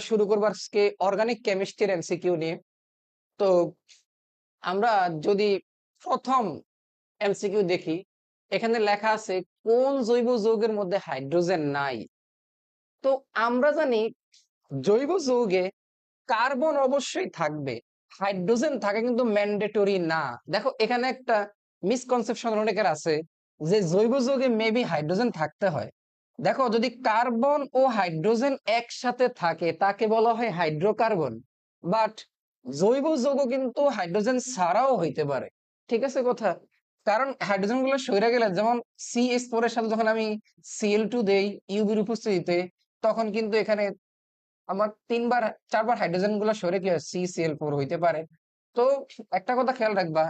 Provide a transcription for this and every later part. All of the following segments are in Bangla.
শুরু করবো আজকে অর্গানিক কেমিস্ট্রির এমসিকিউ নিয়ে। তো আমরা যদি প্রথম এমসিকিউ দেখি, এখানে লেখা আছে কোন জৈব যৌগের মধ্যে হাইড্রোজেন নাই। তো আমরা জানি জৈব যৌগে কার্বন অবশ্যই থাকবে, হাইড্রোজেন থাকা কিন্তু ম্যান্ডেটরি না। দেখো এখানে একটা মিসকনসেপশন অনেকের আছে যে জৈব যৌগে মেবি হাইড্রোজেন থাকতে হয়। দেখো যদি কার্বন ও হাইড্রোজেন একসাথে থাকে তাকে বলা হয় হাইড্রোকার্বন, বাট জৈব যৌগ কিন্তু হাইড্রোজেন ছাড়াও হইতে পারে। ঠিক আছে কথা? কারণ হাইড্রোজেন গুলো সইরা গেলে, যেমন CH4 এর সাথে যখন আমি Cl2 দেই ইউভির উপস্থিতিতে, তখন কিন্তু এখানে আমার 3 বার 4 বার হাইড্রোজেন গুলো সরে কি হয় CCl4 হইতে পারে। তো একটা কথা খেয়াল রাখবা,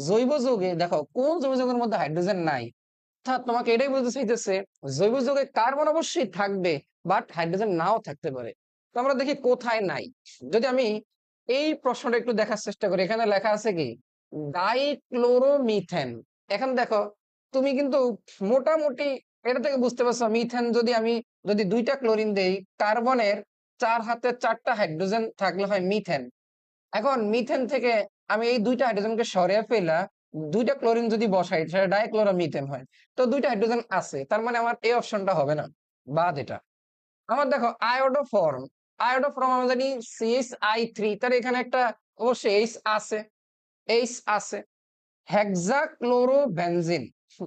জৈব যৌগে দেখো কোন জৈব যৌগের মধ্যে হাইড্রোজেন নাই, অর্থাৎ তোমাকে এটাই বলতে চাইতেছে জৈব যৌগে কার্বন অবশ্যই থাকবে, বাট হাইড্রোজেন নাও থাকতে পারে। তো আমরা দেখি কোথায় নাই। যদি আমি এই প্রশ্নটা একটু দেখার চেষ্টা করি, এখানে লেখা আছে কি ডাইক্লোরোমিথেন। এখন দেখো তুমি কিন্তু মোটামুটি এটা থেকে বুঝতে পারছো মিথেন যদি 2টা ক্লোরিন দেই, কার্বনের 4 হাতে 4টা হাইড্রোজেন থাকলে হয় মিথেন। এখন মিথেন থেকে আমি এই 2টা হাইড্রোজেনকে সরিয়ে ফেলা 2টা ক্লোরিন যদি বসাই, সেটা ডাইক্লোরোমিথেন হয়। তো 2টা হাইড্রোজেন আছে, তার মানে আমার এই অপশনটা হবে না, বাদ এটা। আমার দেখো আয়োডোফর্ম, আয়োডোফর্ম আমরা জানি CH3, তার এখানে একটা অবশ্যই এইচ আছে, এইচ আছে। হেক্সাক্লোরোবেনজিন,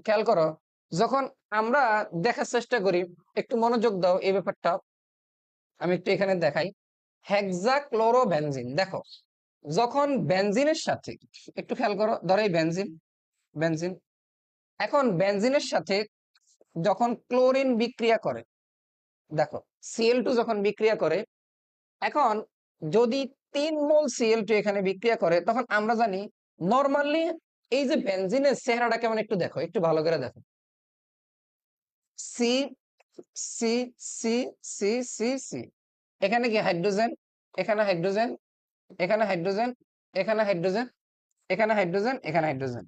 খেয়াল করো, যখন আমরা দেখার চেষ্টা করি, একটু মনোযোগ দাও এই ব্যাপারটা, আমি একটু এখানে দেখাই। হেক্সাক্লোরোবেনজিন দেখো, যখন বেনজিনের সাথে, একটু খেয়াল করো, ধরো এই বেনজিন, বেনজিন, এখন বেনজিনের সাথে যখন ক্লোরিন বিক্রিয়া করে, দেখো Cl2 যখন বিক্রিয়া করে, এখন যদি 3 মোল Cl2 এখানে বিক্রিয়া করে, তখন আমরা জানি নরমালি এই যে বেনজিনের চেহারাটা কেমন, একটু দেখো, একটু ভালো করে দেখো, C C C C C C, এখানে কি হাইড্রোজেন, এখানে হাইড্রোজেন, এখানে হাইড্রোজেন, এখানে হাইড্রোজেন, এখানে হাইড্রোজেন, এখানে হাইড্রোজেন।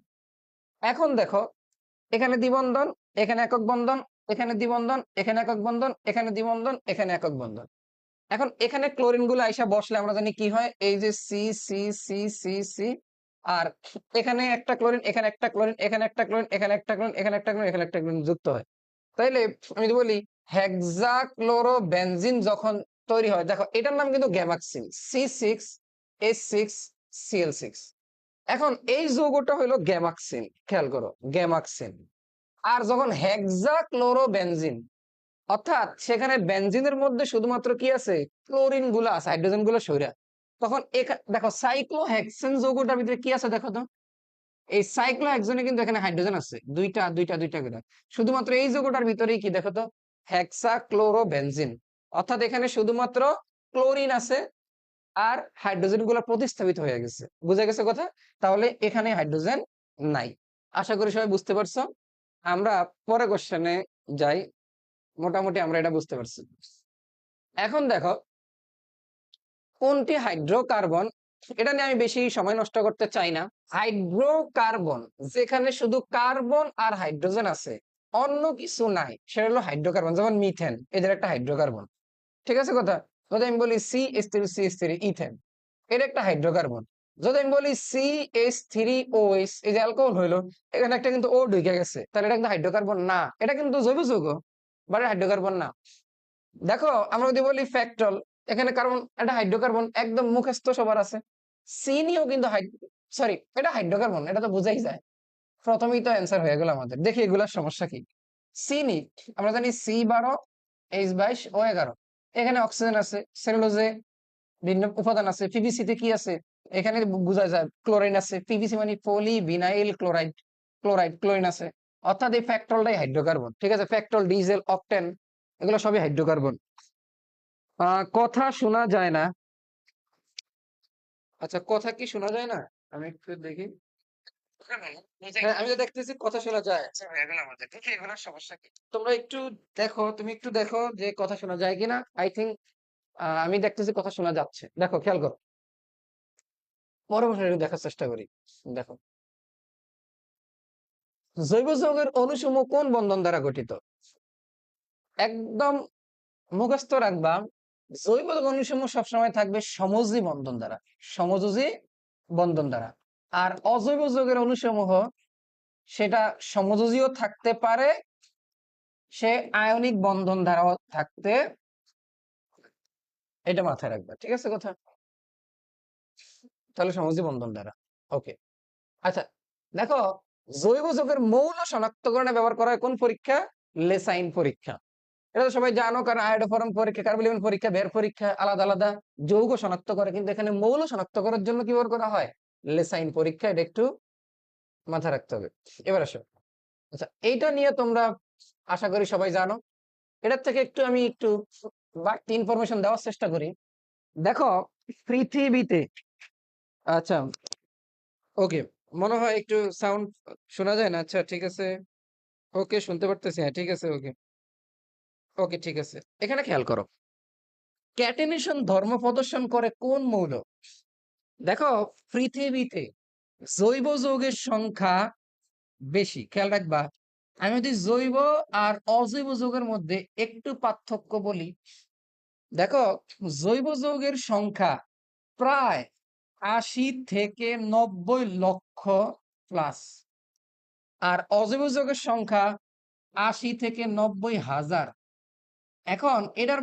এখন দেখো এখানে দ্বিবন্ধন, এখানে একক বন্ধন, এখানে দ্বিবন্ধন, এখানে একক বন্ধন, এখানে দ্বিবন্ধন, এখানে একক বন্ধন। এখন এখানে ক্লোরিন গুলো আইসা বসলে আমরা জানি কি হয়, এই যে C C C C C, আর এখানে একটা ক্লোরিন, এখানে একটা ক্লোরিন, এখানে একটা ক্লোরিন, এখানে একটা ক্লোরিন, এখানে একটা ক্লোরিন, এখানে একটা ক্লোরিন যুক্ত হয়। তাইলে আমি যদি বলি হেক্সাক্লোরোবেনজিন যখন তৈরি হয়, দেখো এটার নাম কিন্তু গ্যামাক্সিন, C6H6Cl6। এখন এই যৌগটা হলো গ্যামাক্সিন, খেয়াল করো গ্যামাক্সিন। আর যখন হেক্সাক্লোরোবেনজিন, অর্থাৎ সেখানে বেনজিনের মধ্যে শুধুমাত্র কি আছে, ক্লোরিন গুলো আছে, হাইড্রোজেন গুলো সইরা, তখন দেখো সাইক্লোহেক্সেন যৌগটার ভিতরে কি আছে দেখো তো, এই সাইক্লোহেক্সেনে কিন্তু এখানে হাইড্রোজেন আছে দুইটা দুইটা দুইটা করে। শুধুমাত্র এই যৌগটার ভিতরেই কি দেখো তো, হেক্সাক্লোরোবেনজিন, অর্থাৎ এখানে শুধুমাত্র ক্লোরিন আছে আর হাইড্রোজেন গুলো প্রতিস্থাপিত হয়ে গেছে। বুঝা গেছে কথা? তাহলে এখানে হাইড্রোজেন নাই। আশা করি সবাই বুঝতে পারছো। আমরা পরে কোশ্চেনে যাই, মোটামুটি আমরা এটা বুঝতে পারছি। এখন দেখো কোনটি হাইড্রোকার্বন, এটা নিয়ে আমি বেশি সময় নষ্ট করতে চাই না। হাইড্রোকার্বন যেখানে শুধু কার্বন আর হাইড্রোজেন আছে, অন্য কিছু নাই, সেটা হলো হাইড্রোকার্বন। যেমন মিথেন, এদের একটা হাইড্রোকার্বন। ঠিক আছে কথা? যদি আমি বলি CH3CH3 ইথেন, এটা একটা হাইড্রোকার্বন। যদি আমি বলি CH3OH, এই যে অ্যালকোহল হইলো, এখানে একটা কিন্তু ও ঢুকে গেছে, তাহলে এটা কিন্তু হাইড্রোকার্বন না, এটা কিন্তু জৈব যৌগ, বাট হাইড্রোকার্বন না। দেখো আমরা যদি বলি ফ্যাক্টল, এখানে কার্বন, এটা হাইড্রোকার্বন, একদম মুখস্থ সবার আছে। সিনিও কিন্তু সরি, এটা হাইড্রোকার্বন, এটা তো বুঝাই যায়, প্রথমেই তো অ্যান্সার হয়ে গেল আমাদের। দেখি এগুলার সমস্যা কি। চিনি, আমরা জানি C12H22O11, এখানে অক্সিজেন আছে, সেলুলোজে ভিন্ন উপাদান আছে, পিভিসি তে কি আছে, এখানে বোঝা যায় ক্লোরিন আছে, পিভিসি মানে পলিভিনাইল ক্লোরাইড, ক্লোরিন আছে, অর্থাৎ এই ফ্যাক্টলটাই হাইড্রোকার্বন। ঠিক আছে, ফ্যাক্টল, ডিজেল, অকটেন, এগুলো সবই হাইড্রোকার্বন। কথা শোনা যায় না, আচ্ছা কথা কি শোনা যায় না, আমি একটু দেখি। হ্যাঁ, আমি তো দেখতেছি কথা শোনা যায়। এগুলোর সমস্যা কি, তোমরা একটু দেখো, তুমি একটু দেখো যে কথা শোনা যায় কিনা। আই থিঙ্ক আমি দেখতেছি কথা শোনা যাচ্ছে, দেখো খেয়াল করো, পরবর্তী একটু দেখার চেষ্টা করি। দেখো জৈব যৌগের অণুসমূহ কোন বন্ধন দ্বারা গঠিত, একদম মুখস্থ রাখবা। জৈব অনুসমূহ সবসময় থাকবে সমযোজী বন্ধন দ্বারা, সমযোজী বন্ধন দ্বারা। আর অজৈব যৌগের অনুসমূহ সেটা সমযোজীও থাকতে পারে, সে আয়নিক বন্ধন দ্বারাও থাকতে, এটা মাথায় রাখবে, ঠিক আছে কথা? তাহলে সমযোজী বন্ধন দ্বারা। ওকে, আচ্ছা দেখো, জৈব যৌগের মৌল শনাক্তকরণে ব্যবহার করা হয় কোন পরীক্ষা? লেসাইন পরীক্ষা। এটা তো সবাই জানো, কারণ আয়োডোফোরম পরীক্ষা, কার্বলিউমিন পরীক্ষা, বের পরীক্ষা আলাদা আলাদা যৌগ শনাক্ত করে, কিন্তু এখানে মৌল শনাক্ত করার জন্য কি ব্যবহার করা হয়? লেসাইন পরীক্ষা। এটা একটু মাথায় রাখতে হবে। এবার আসো, আচ্ছা এইটা নিয়ে তোমরা আশা করি সবাই জানো। এটার থেকে একটু বাড়তি ইনফরমেশন দেওয়ার চেষ্টা করি। দেখো পৃথিবীতে, আচ্ছা ওকে, মনে হয় একটু সাউন্ড শোনা যায় না। আচ্ছা ঠিক আছে, ওকে শুনতে পারতেছি, হ্যাঁ ঠিক আছে, ওকে ওকে ঠিক আছে। এখানে খেয়াল করো, ক্যাটেনেশন ধর্ম প্রদর্শন করে কোন মৌল? দেখো পৃথিবীতে জৈব যৌগের সংখ্যা বেশি, খেয়াল রাখবা। আমি যদি জৈব আর অজৈব যৌগের মধ্যে একটু পার্থক্য বলি, দেখো জৈব যৌগের সংখ্যা প্রায় ৮০ থেকে ৯০ লক্ষ প্লাস, আর অজৈব যৌগের সংখ্যা ৮০ থেকে ৯০ হাজার। এখন এটার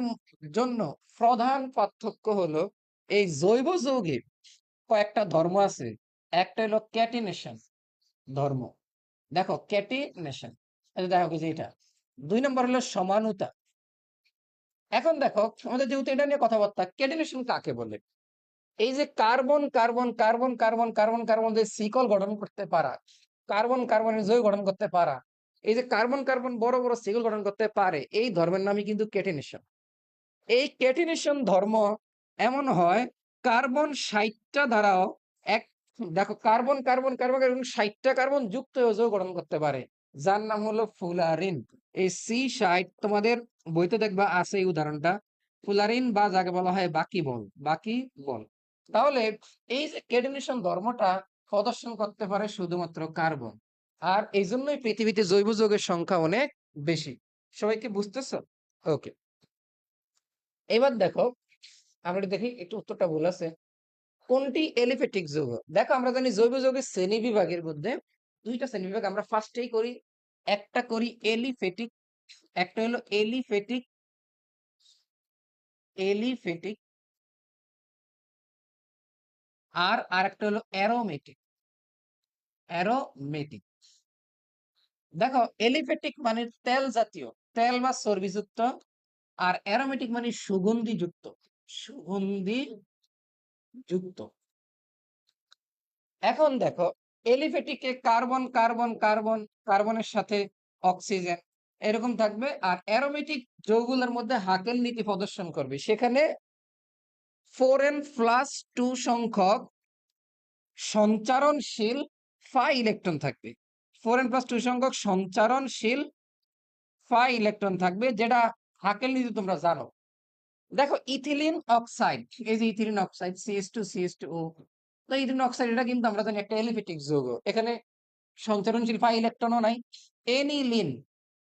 জন্য প্রধান পার্থক্য হলো এই জৈব যৌগের কয়েকটা ধর্ম আছে। একটা হলো ক্যাটিনেশন ধর্ম, দেখো ক্যাটিনেশন, দেখো যে এটা ২ নম্বর হলো সমানুতা। এখন দেখো আমাদের যেহেতু এটা নিয়ে কথাবার্তা, ক্যাটিনেশন কাকে বলে? এই যে carbon carbon carbon carbon carbon carbon যে শিকল গঠন করতে পারা, কার্বন কার্বনের যৌগ গঠন করতে পারা, এই যে কার্বন কার্বন বড় বড় শিকল গঠন করতে পারে, এই ধর্মের নামই কিন্তু ক্যাটিনেশন। এই ক্যাটিনেশন ধর্ম এমন হয়, কার্বন ৬০টা দ্বারাও এক, দেখো কার্বন কার্বন কার্বন কার্বন ৬০টা কার্বন যুক্ত হয়ে যৌগ গঠন করতে পারে, যার নাম হলো ফুলারিন। এই C60 তোমাদের বইতে দেখবা আছে এই উদাহরণটা, ফুলারিন বা যাকে বলা হয় বাকি বল, বাকি বল। তাহলে এই যে ক্যাটিনেশন ধর্মটা প্রদর্শন করতে পারে শুধুমাত্র কার্বন, আর এই জন্যই পৃথিবীতে জৈব যৌগের সংখ্যা অনেক বেশি। সবাইকে বুঝতেছো? ওকে, এবার দেখো আমরা দেখি একটু উত্তরটা ভুল আছে। কোনটি এলিফ্যাটিক যৌগ? দেখো আমরা জানি জৈব যৌগের শ্রেণী বিভাগের মধ্যে ২টা শ্রেণী বিভাগ আমরা ফার্স্টেই করি। একটা করি এলিফ্যাটিক, একটা হলো এলিফ্যাটিক, এলিফ্যাটিক, আর আরেকটা হলো অ্যারোমেটিক, অ্যারোমেটিক। দেখো এলিফ্যাটিক মানে তেল জাতীয়, তেল বা চর্বিযুক্ত, আর অ্যারোমেটিক মানে সুগন্ধি যুক্ত, সুগন্ধি যুক্ত। এখন দেখো এলিফ্যাটিকে কার্বন কার্বন কার্বন, কার্বনের সাথে অক্সিজেন এরকম থাকবে, আর অ্যারোমেটিক যৌগগুলোর মধ্যে হাকেল নীতি প্রদর্শন করবে, সেখানে 4n+2 সংখ্যক সঞ্চারণশীল ফাই ইলেকট্রন থাকবে। 4n+2 সংখ্যক সঞ্চারণশীল ফাই ইলেকট্রন থাকবে, যেটা হাকেল নীতি তোমরা জানো। দেখো ইথিলিন অক্সাইড, এই যে ইথিলিন অক্সাইড CH2CH2O, তো ইথিলিন অক্সাইড এটা কিন্তু আমরা জানি একটা এলিফ্যাটিক যৌগ, এখানে সঞ্চারণশীল পাই ইলেকট্রনও নাই। এনিলিন,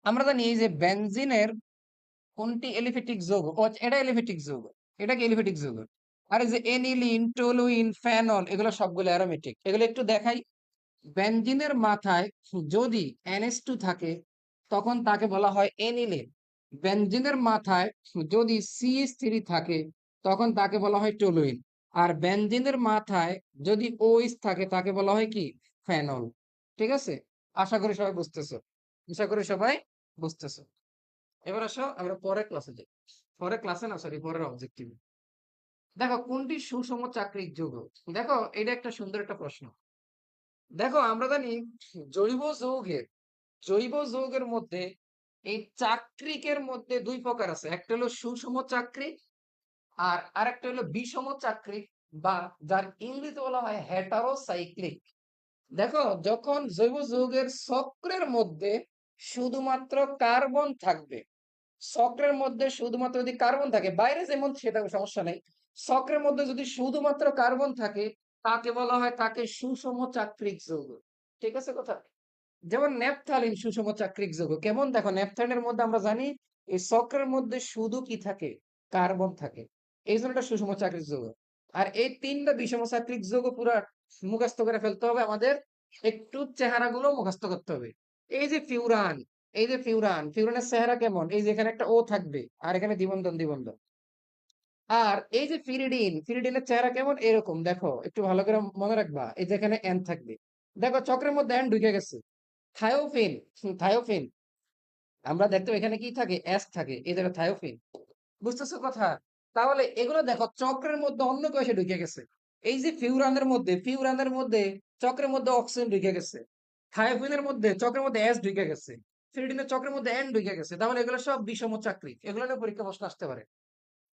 আমরা জানি এই যে বেনজিনের কোনটি এলিফ্যাটিক যৌগ? ও আচ্ছা, এটা এলিফ্যাটিক যৌগ, এটা কি এলিফ্যাটিক যৌগ? আর এই যে এনিলিন, টলুইন, ফেনল এগুলো সবগুলো অ্যারোমেটিক। এগুলো একটু দেখাই। বেনজিনের মাথায় যদি NH2 থাকে তখন তাকে বলা হয় এনিলিন। বেনজিনের মাথায় যদি CH3 থাকে তখন তাকে বলা হয় টলুইন। আর বেনজিনের মাথায় যদি OH থাকে তাকে বলা হয় কি? ফেনল। ঠিক আছে, আশা করি সবাই বুঝতেছো, আশা করি সবাই বুঝতেছো। এবার আসো আমরা পরের ক্লাসে যাই, পরের ক্লাসে না সরি পরের অবজেক্টিভ। দেখো কোনটি সুষম চাকরিক যৌগ? দেখো এটা একটা সুন্দর একটা প্রশ্ন। দেখো আমরা জানি জৈব যৌগের, জৈব যৌগের মধ্যে এই চাকরিকের মধ্যে ২ প্রকার আছে, একটা হলো সুষম চাকরিক আর আরেকটা হলো বিষম চাকরিক, বা যার ইংরেজিতে বলা হয় হেটারোসাইক্লিক। দেখো যখন জৈব যৌগের চক্রের মধ্যে শুধুমাত্র কার্বন থাকবে, চক্রের মধ্যে শুধুমাত্র যদি কার্বন থাকে, বাইরে যেমন সেটা সমস্যা নেই, চক্রের মধ্যে যদি শুধুমাত্র কার্বন থাকে তাকে বলা হয় তাকে সুষম চাকরিক যৌগ। ঠিক আছে কথা? যেমন ন্যাপথালিন সুষম চাকরিক যৌগ। কেমন? দেখো ন্যাপথালিনের মধ্যে আমরা জানি এই চক্রের মধ্যে শুধু কি থাকে? কার্বন থাকে। এই জন্য এটা সুষম চাকরিক যৌগ। আর এই ৩টা বিষম চাকরিক যৌগ পুরা মুখস্থ করে ফেলতে হবে আমাদের। একটু চেহারাগুলো মুখস্থ করতে হবে। এই যে ফিউরান, এই যে ফিউরানের চেহারা কেমন? এই যে এখানে একটা O থাকবে আর এখানে দ্বিবন্ধন। আর এই যে ফিরিডিনের চেহারা কেমন? এরকম দেখো, একটু ভালো করে মনে রাখবা। এই যে এখানে N থাকবে। দেখো চক্রের মধ্যে N ঢুকে গেছে। থায়োফিন, থায়োফিন আমরা দেখতে এখানে কি থাকে? S থাকে। এই জায়গায় থায়োফিন। বুঝতেছো কথা? তাহলে এগুলো দেখো চক্রের মধ্যে অন্য কেউ এসে ঢুকে গেছে। এই যে ফিউরানের মধ্যে চক্রের মধ্যে অক্সিজেন ঢুকে গেছে। থায়োফিনের মধ্যে চক্রের মধ্যে S ঢুকে গেছে। ফিরিডিনের চক্রের মধ্যে N ঢুকে গেছে। তাহলে এগুলো সব বিষম চাকরি। এগুলো নিয়ে পরীক্ষা প্রশ্ন আসতে পারে।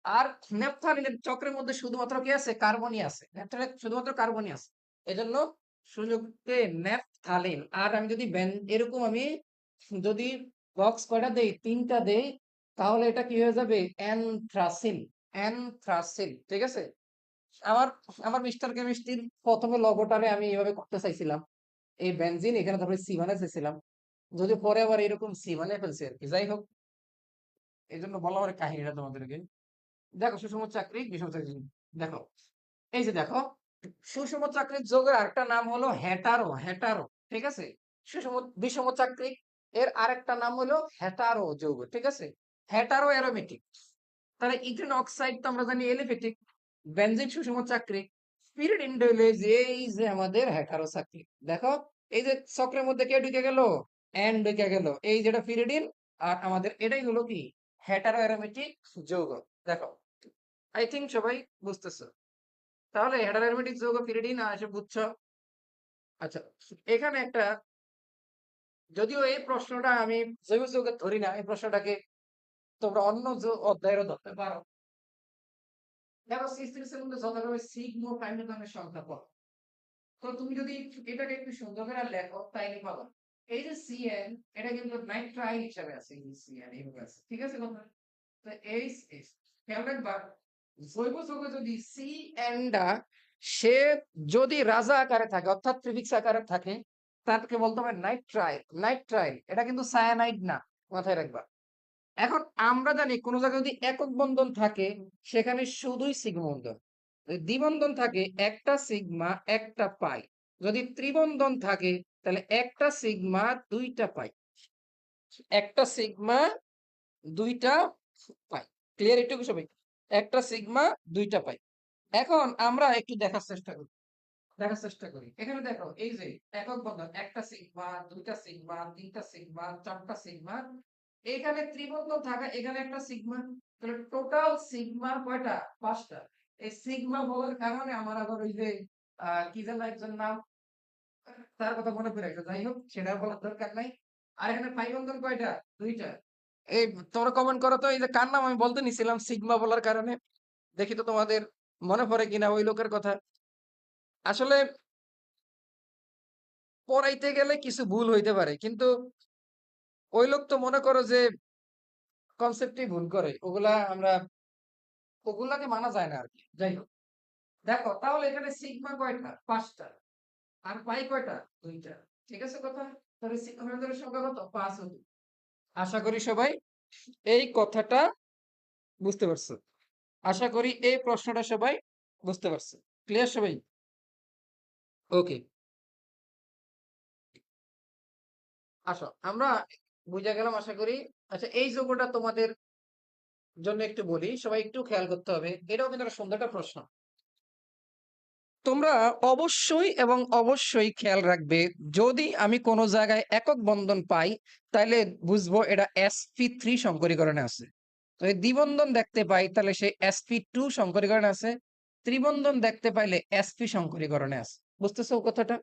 আর নেপথালিনের চক্রের মধ্যে শুধুমাত্র কি আছে? কার্বনই আছে। নেপথালিন শুধুমাত্র কার্বনই আছে। এজন্য সুযোগে নেপথালিন। আর আমি যদি এরকম আমি যদি বক্স কয়টা দেই? ৩টা দেই, তাহলে এটা কি হয়ে যাবে? অ্যানথ্রাসিন। অ্যানথ্রাসিন। ঠিক আছে? আমার আমার মিস্টার কেমিস্ট্রির ১ম এ লগোটারে আমি এভাবে করতে চাইছিলাম। এই বেনজিন এখানে তারপরে সি বানাইতে চাইছিলাম। যদিও পরে আবার এরকম সি বানায় ফেলছি আরকি। যাই হোক, এজন্য বলা আমার কাহিনীটা তোমাদেরকে। দেখো সুষম চাকরি, বিষম চাকরি। দেখো, এই যে দেখো, সুষম চাকরির যৌগের আরেকটা নাম হলো হেটারো। ঠিক আছে? বিষম চাকরি এর আরেকটা নাম হলো হেটারো যৌগ। ঠিক আছে? Hetero aromatic. তাহলে ইথিলিন অক্সাইড তো আমরা জানি এলিফেটিক। বেনজিন সুষম চাকরি। পিরিডিন হইলো এই যে আমাদের হেটারো চাকরি। দেখো, এই যে চক্রের মধ্যে কে ঢুকে গেল? এন ঢুকে গেল। এই যেটা পিরিডিন আর আমাদের এটাই হলো কি? হেটারো অ্যারোমেটিক যৌগ। দেখো, আই থিংক সবাই বুঝতেছো। তাহলে হেটারোমেটিক যৌগ পিরিডিন এসে বুঝছো। আচ্ছা, এখানে একটা, যদিও এই প্রশ্নটা আমি জৈব যৌগে ধরি না, এই প্রশ্নটাকে তোমরা অন্য অধ্যায়েরও ধরতে পারো। দেখো সিস্টেমের মধ্যে যত রকমের সিগমা প্রাইমের নামের সংখ্যা কত। তো তুমি যদি এটাকে একটু সুন্দর করে লেখো তাইলে পাবো। এই যে সিএন, এটা কিন্তু নাইট্রাইল হিসাবে আছে। এই সিএন এইভাবে আছে। ঠিক আছে কথা? তো এইচ এস, খেয়াল রাখবা, জৈব যৌগে যদি সিএন টা সে যদি রাজা আকারে থাকে অর্থাৎ প্রিফিক্স আকারে থাকে, তাকে বলতে হবে নাইট্রাইল। এটা কিন্তু সায়ানাইড না, মাথায় রাখবা। এখন আমরা জানি কোন জায়গায় যদি একক বন্ধন থাকে সেখানে শুধুই সিগমা বন্ধন। যদি দ্বিবন্ধন থাকে একটা সিগমা একটা পাই। যদি ত্রিবন্ধন থাকে তাহলে একটা সিগমা দুইটা পাই। একটা সিগমা দুইটা পাই। ক্লিয়ার এটুকু সবাই? একটা সিগমা দুইটা পাই। এখন আমরা একটু দেখার চেষ্টা করি। এখানে দেখো, এই যে একক বন্ধন একটা সিগমা, দুইটা সিগমা, তিনটা সিগমা, চারটা সিগমা। এখানে ত্রিবন্ধন থাকা, এখানে একটা সিগমা। তাহলে টোটাল সিগমা কয়টা? 5টা। এই সিগমা বলার কারণে আমার আবার ওই যে কি যেন একজন নাম, তার কথা মনে পড়ে গেছে। যাই হোক, সেটা বলার দরকার নাই। আর এখানে পাই বন্ধন কয়টা? 2টা। এই তোমরা কমেন্ট করো তো, এই যে কার নাম আমি বলতে নিছিলাম সিগমা বলার কারণে। দেখি তো তোমাদের মনে পড়ে কিনা ওই লোকের কথা। আসলে পড়াইতে গেলে কিছু ভুল হইতে পারে, কিন্তু ওই লোক তো মনে করো যে কনসেপ্টই ভুল করে। ওগুলাকে মানা যায় না আরকি। যাই হোক, দেখো তাহলে এখানে সিগমা কয়টা? 5টা। আর পাই কয়টা? 2টা। ঠিক আছে কথা? তাহলে সিগমাদের সংখ্যা কত? 5 হতো। আশা করি সবাই এই কথাটা বুঝতে পারছো। আশা করি এই প্রশ্নটা সবাই বুঝতে পারছো। ক্লিয়ার সবাই? ওকে, আসো আমরা বুঝা গেলাম আশা করি। আচ্ছা, এই যোগ্যটা তোমাদের জন্য একটু বলি, সবাই একটু খেয়াল করতে হবে। এটাও কিন্তু একটা সুন্দর একটা প্রশ্ন। তোমরা অবশ্যই এবং অবশ্যই খেয়াল রাখবে, যদি আমি কোনো জায়গায় একক বন্ধন পাই তাহলে বুঝবো এটা sp3 সংকরীকরণে আছে। যদি দ্বিবন্ধন দেখতে পাই তাহলে সে sp2 সংকরীকরণে আছে। ত্রিবন্ধন দেখতে পাইলে sp সংকরীকরণে আছে। বুঝতেছো কথাটা?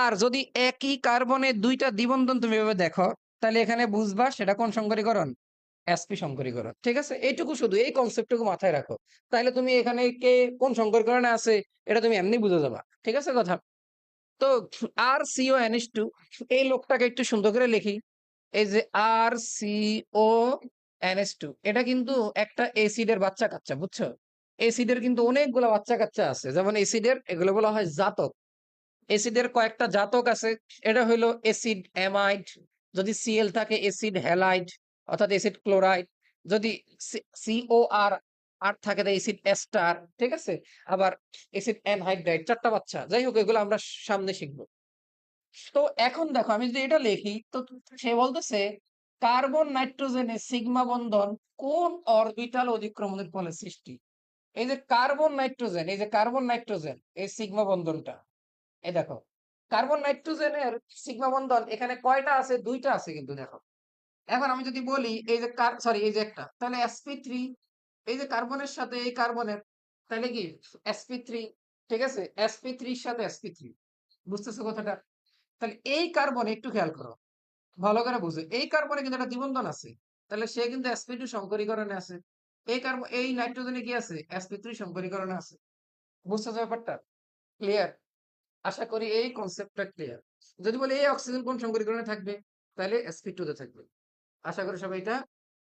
আর যদি একই কার্বনে 2টা দ্বিবন্ধন তুমি এভাবে দেখো, তাহলে এখানে বুঝবা সেটা কোন সংকরীকরণ? sp সংকরীকরণ। ঠিক আছে? এইটুকু, শুধু এই কনসেপ্টটুকু মাথায় রাখো। তাহলে তুমি এখানে কে কোন সংকরীকরণে আছে এটা তুমি এমনি বুঝে যাবা। ঠিক আছে কথা? তো RCONH2, এই লোকটাকে একটু সুন্দর করে লিখি। এই যে RCONH2, এটা কিন্তু একটা এসিডের বাচ্চা কাচ্চা, বুঝছো? এসিডের কিন্তু অনেকগুলো বাচ্চা কাচ্চা আছে। যেমন এসিডের এগুলো বলা হয় জাতক। এসিডের কয়েকটা জাতক আছে। এটা হইলো এসিড অ্যামাইড। যদি সিএল থাকে এসিড হ্যালাইড অর্থাৎ এসিড ক্লোরাইড। যদি সিওআর আর থাকে অ্যাসিড এস্টার, ঠিক আছে? আবার অ্যাসিড অ্যানহাইড্রাইড, ৪ টা বাচ্চা। যাই হোক এগুলো আমরা সামনে শিখবো। তো এখন দেখো আমি যদি এটা লিখি তো সে বলতেছে কার্বন নাইট্রোজেনের সিগমা বন্ধন কোন অরবিটাল অতিক্রমণের ফলে সৃষ্টি? এই যে কার্বন নাইট্রোজেন, এই যে কার্বন নাইট্রোজেন, এই সিগমা বন্ধনটা, এই দেখো কার্বন নাইট্রোজেনের সিগমা বন্ধন এখানে কয়টা আছে? ২ টা আছে কিন্তু দেখো। এখন আমি যদি বলি এই যে সরি এই যে একটা, তাহলে sp3, এই যে কার্বনের সাথে এই কার্বনের, তাহলে কি sp3, ঠিক আছে? sp3 এর সাথে sp3, বুঝতেছো কথাটা? তাহলে এই কার্বন একটু খেয়াল করো, ভালো করে বুঝো, এই কার্বনে কিন্তু একটা দ্বিবন্ধন আছে, তাহলে সে কিন্তু sp2 সংকরীকরণে আছে। এই কার্বন, এই নাইট্রোজেনে কি আছে? sp3 সংকরীকরণে আছে। বুঝতেছো ব্যাপারটা? ক্লিয়ার? আশা করি এই কনসেপ্টটা ক্লিয়ার। যদি বলি এই অক্সিজেন কোন সংকরীকরণে থাকবে, তাহলে sp2 তে থাকবে। আশা করি সবাই এটা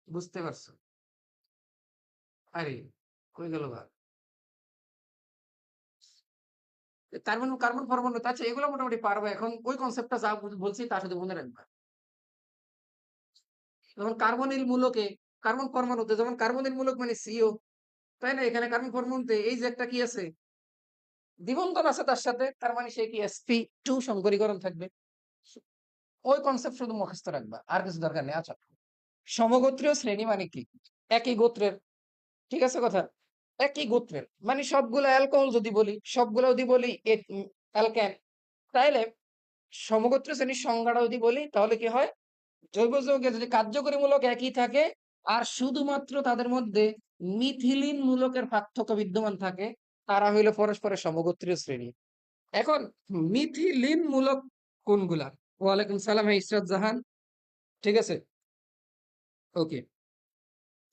বুঝতে পারছো। আরে কই গেল গা? কার্বন কার্বন পরমাণু, আচ্ছা এগুলো মোটামুটি পারবে। এখন ওই কনসেপ্টটা যা বলছি তা শুধু মনে রাখবা। যেমন কার্বনিল মূলকে, কার্বন পরমাণুতে যেমন কার্বনিল মূলক মানে সিও, তাই না? এখানে কার্বন পরমাণুতে এই যে একটা কি আছে? দ্বিবন্ধন আছে তার সাথে, তার মানে সে কি sp2 সংকরীকরণ থাকবে। ওই কনসেপ্ট শুধু মুখস্থ রাখবা, আর কিছু দরকার নেই। আচ্ছা, সমগোত্রীয় শ্রেণী মানে কি? একই গোত্রের, ঠিক আছে কথা? একই গোত্রের মানে সবগুলো অ্যালকোহল যদি বলি, সবগুলো যদি বলি অ্যালকেন, তাইলে সমগোত্রীয় শ্রেণীর সংজ্ঞাটা যদি বলি তাহলে কি হয়? জৈব যৌগের যদি কার্যকরীমূলক একই থাকে আর শুধুমাত্র তাদের মধ্যে মিথিলিন মূলকের পার্থক্য বিদ্যমান থাকে, তারা হইল পরস্পরের সমগোত্রীয় শ্রেণী। এখন মিথিলিন মূলক কোনগুলা? ওয়ালাইকুম সালাম, হ্যাঁ ইসরাত জাহান, ঠিক আছে, ওকে।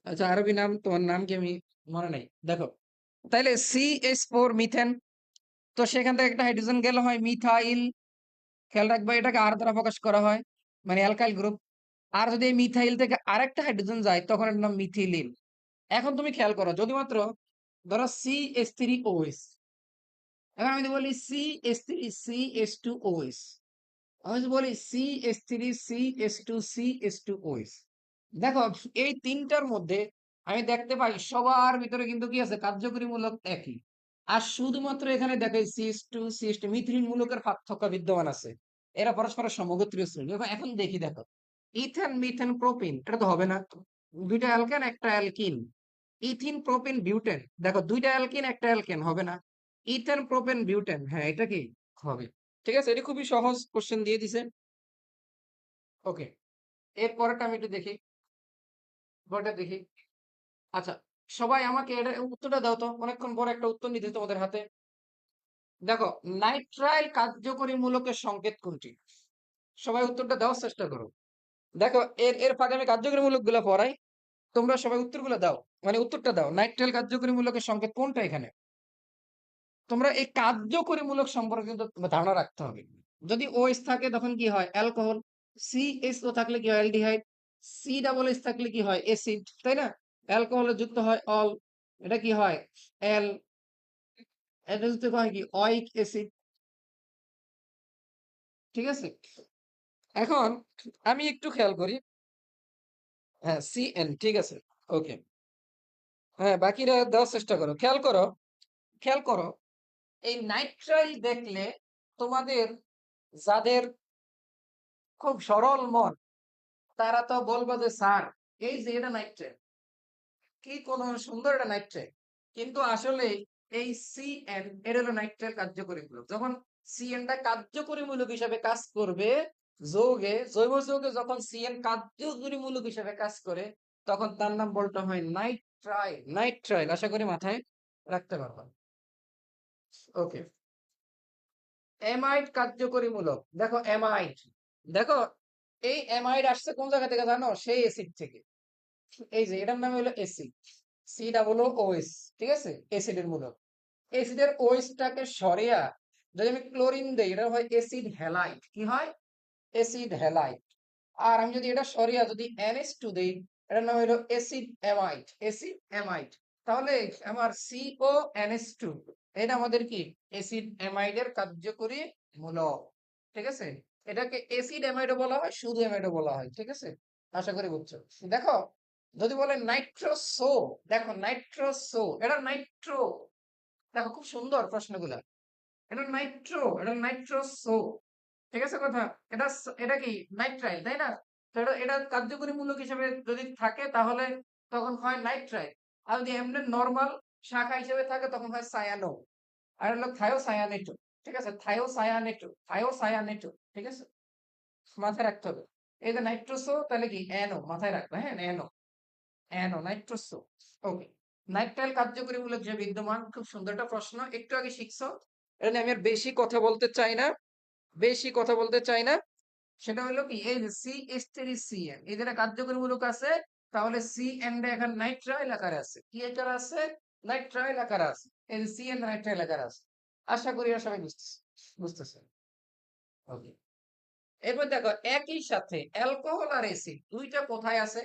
আচ্ছা আরবি নাম, তোমার নাম কি আমি মনে নাই, দেখো তাইলে CH4 মিথেন, তো সেখান থেকে একটা হাইড্রোজেন গেল হয় মিথাইল, খেয়াল রাখবে এটাকে আর দ্বারা প্রকাশ করা হয়, মানে অ্যালকাইল গ্রুপ। আর যদি এই মিথাইল থেকে আরেকটা হাইড্রোজেন যায় তখন এর নাম মিথিলিন। এখন তুমি খেয়াল করো, যদি মাত্র ধরো CH3OH, এখন আমি যদি বলি CH3CH2OH, আমি যদি বলি CH3CH2CH2OH, দেখো এই তিনটার মধ্যে আমি দেখতে পাই সবার ভিতরে কিন্তু কি আছে? কার্যকরীমূলক একই। আর শুধুমাত্র এখানে দেখো CH2 CH2 মিথিলিন মূলকের পার্থক্য বিদ্যমান আছে। এরা পরস্পরের সমগোত্রীয় শ্রেণী। এখন দেখি, দেখো ইথেন মিথেন প্রোপিন, এটা তো হবে না। দুইটা অ্যালকেন একটা অ্যালকিন। ইথিন প্রোপিন বিউটেন, দেখো দুইটা অ্যালকিন একটা অ্যালকেন, হবে না। ইথেন প্রোপেন বিউটেন, হ্যাঁ এটা কি হবে? ঠিক আছে, এটা খুবই সহজ কোশ্চেন দিয়ে দিছে। ওকে, এর পরেরটা আমি একটু দেখি, পরেরটা দেখি। আচ্ছা, সবাই আমাকে এটা উত্তরটা দাও তো, অনেকক্ষণ পরে একটা উত্তর নিতে তোমাদের হাতে। দেখো নাইট্রাইল কার্যকরী মূলকের সংকেত কোনটি? সবাই উত্তরটা দেওয়ার চেষ্টা করো। দেখো এর এর ফাঁকে আমি কার্যকরী মূলক গুলো পড়াই, তোমরা সবাই উত্তরগুলো দাও, মানে উত্তরটা দাও। নাইট্রাইল কার্যকরী মূলকের সংকেত কোনটা এখানে? তোমরা এই কার্যকরী মূলক সম্পর্কে কিন্তু ধারণা রাখতে হবে। যদি OH থাকে তখন কি হয়? অ্যালকোহল। CHO থাকলে কি হয়? অ্যালডিহাইড। COOH থাকলে কি হয়? অ্যাসিড, তাই না? অ্যালকোহলে যুক্ত হয় অল, এটা কি হয়? অ্যাল, এটা যুক্ত হয় কি? অয়িক অ্যাসিড, ঠিক আছে? এখন আমি একটু খেয়াল করি, হ্যাঁ CN, ঠিক আছে, ওকে। হ্যাঁ বাকিরা দেওয়ার চেষ্টা করো, খেয়াল করো, খেয়াল করো। এই নাইট্রাইল দেখলে তোমাদের যাদের খুব সরল মন, তারা তো বলবো যে স্যার এই যে এটা নাইট্রেট, কি কোন সুন্দর এটা নাইট্রেট, কিন্তু আসলে এই CN এর হলো নাইট্রেট কার্যকরী মূলক। যখন CN টা কার্যকরী মূলক হিসাবে কাজ করবে যৌগে, জৈব যৌগে যখন CN কার্যকরী মূলক হিসাবে কাজ করে, তখন তার নাম বলতে হয় নাইট্রাইল। নাইট্রাইল আশা করি মাথায় রাখতে পারবা। ওকে, অ্যামাইড কার্যকরী মূলক, দেখো অ্যামাইড, দেখো এই অ্যামাইড আসছে কোন জায়গা থেকে জানো? সেই অ্যাসিড থেকে। এই যে এটার নাম হলো অ্যাসিড, COOH, ঠিক আছে, অ্যাসিডের মূলক। অ্যাসিডের OH টাকে সরিয়া যদি আমি ক্লোরিন দেই, এটা হয় অ্যাসিড হ্যালাইড। কি হয়? Acid halide. আর আমি যদি এটা সরিয়া যদি NH2 দেই, এটার নাম হলো অ্যাসিড অ্যামাইড, অ্যাসিড অ্যামাইড। তাহলে আমার CONH2, এটা আমাদের কি? অ্যাসিড অ্যামাইডের কার্যকরী মূলক, ঠিক আছে? এটাকে অ্যাসিড অ্যামাইডও বলা হয়, শুধু অ্যামাইডও বলা হয়, ঠিক আছে? আশা করি বুঝছো। দেখো যদি বলে নাইট্রোসো, দেখো নাইট্রোসো, এটা নাইট্রো, দেখো খুব সুন্দর প্রশ্নগুলা। এটা নাইট্রো, এটা নাইট্রোসো, ঠিক আছে কথা। এটা এটা কি নাইট্রাইল, তাই না? তো এটা কার্যকরী মূলক হিসেবে যদি থাকে তাহলে তখন হয় নাইট্রাইল। আর যদি এমনি নরমাল শাখা হিসেবে থাকে তখন হয় সায়ানো। আর হলো থায়োসায়ানেটো, ঠিক আছে, থায়োসায়ানেটো, থায়োসায়ানেটো, ঠিক আছে, মাথায় রাখতে হবে। এই যে নাইট্রোসো তাহলে কি এনো, মাথায় রাখবে, হ্যাঁ এনো, এনো নাইট্রোসো। ওকে, নাইট্রাইল কার্যকরী মূলক যে বিদ্যমান, খুব সুন্দর একটা প্রশ্ন, একটু আগে শিখছো। এটা নিয়ে আমি আর বেশি কথা বলতে চাই না, বেশি কথা বলতে চাই না। সেটা হলো কি, এই যে CH3CN এই যেটা কার্যকরী মূলক আছে, তাহলে CN টা এখন নাইট্রাইল আকারে আছে, কি আকারে আছে, নাইট্রাইল আকারে আছে। এই যে CN নাইট্রাইল আকারে আছে। আশা করি আর সবাই বুঝতেছে, বুঝতেছে। ওকে, এরপর দেখো একই সাথে অ্যালকোহল আর অ্যাসিড দুইটা কোথায় আছে,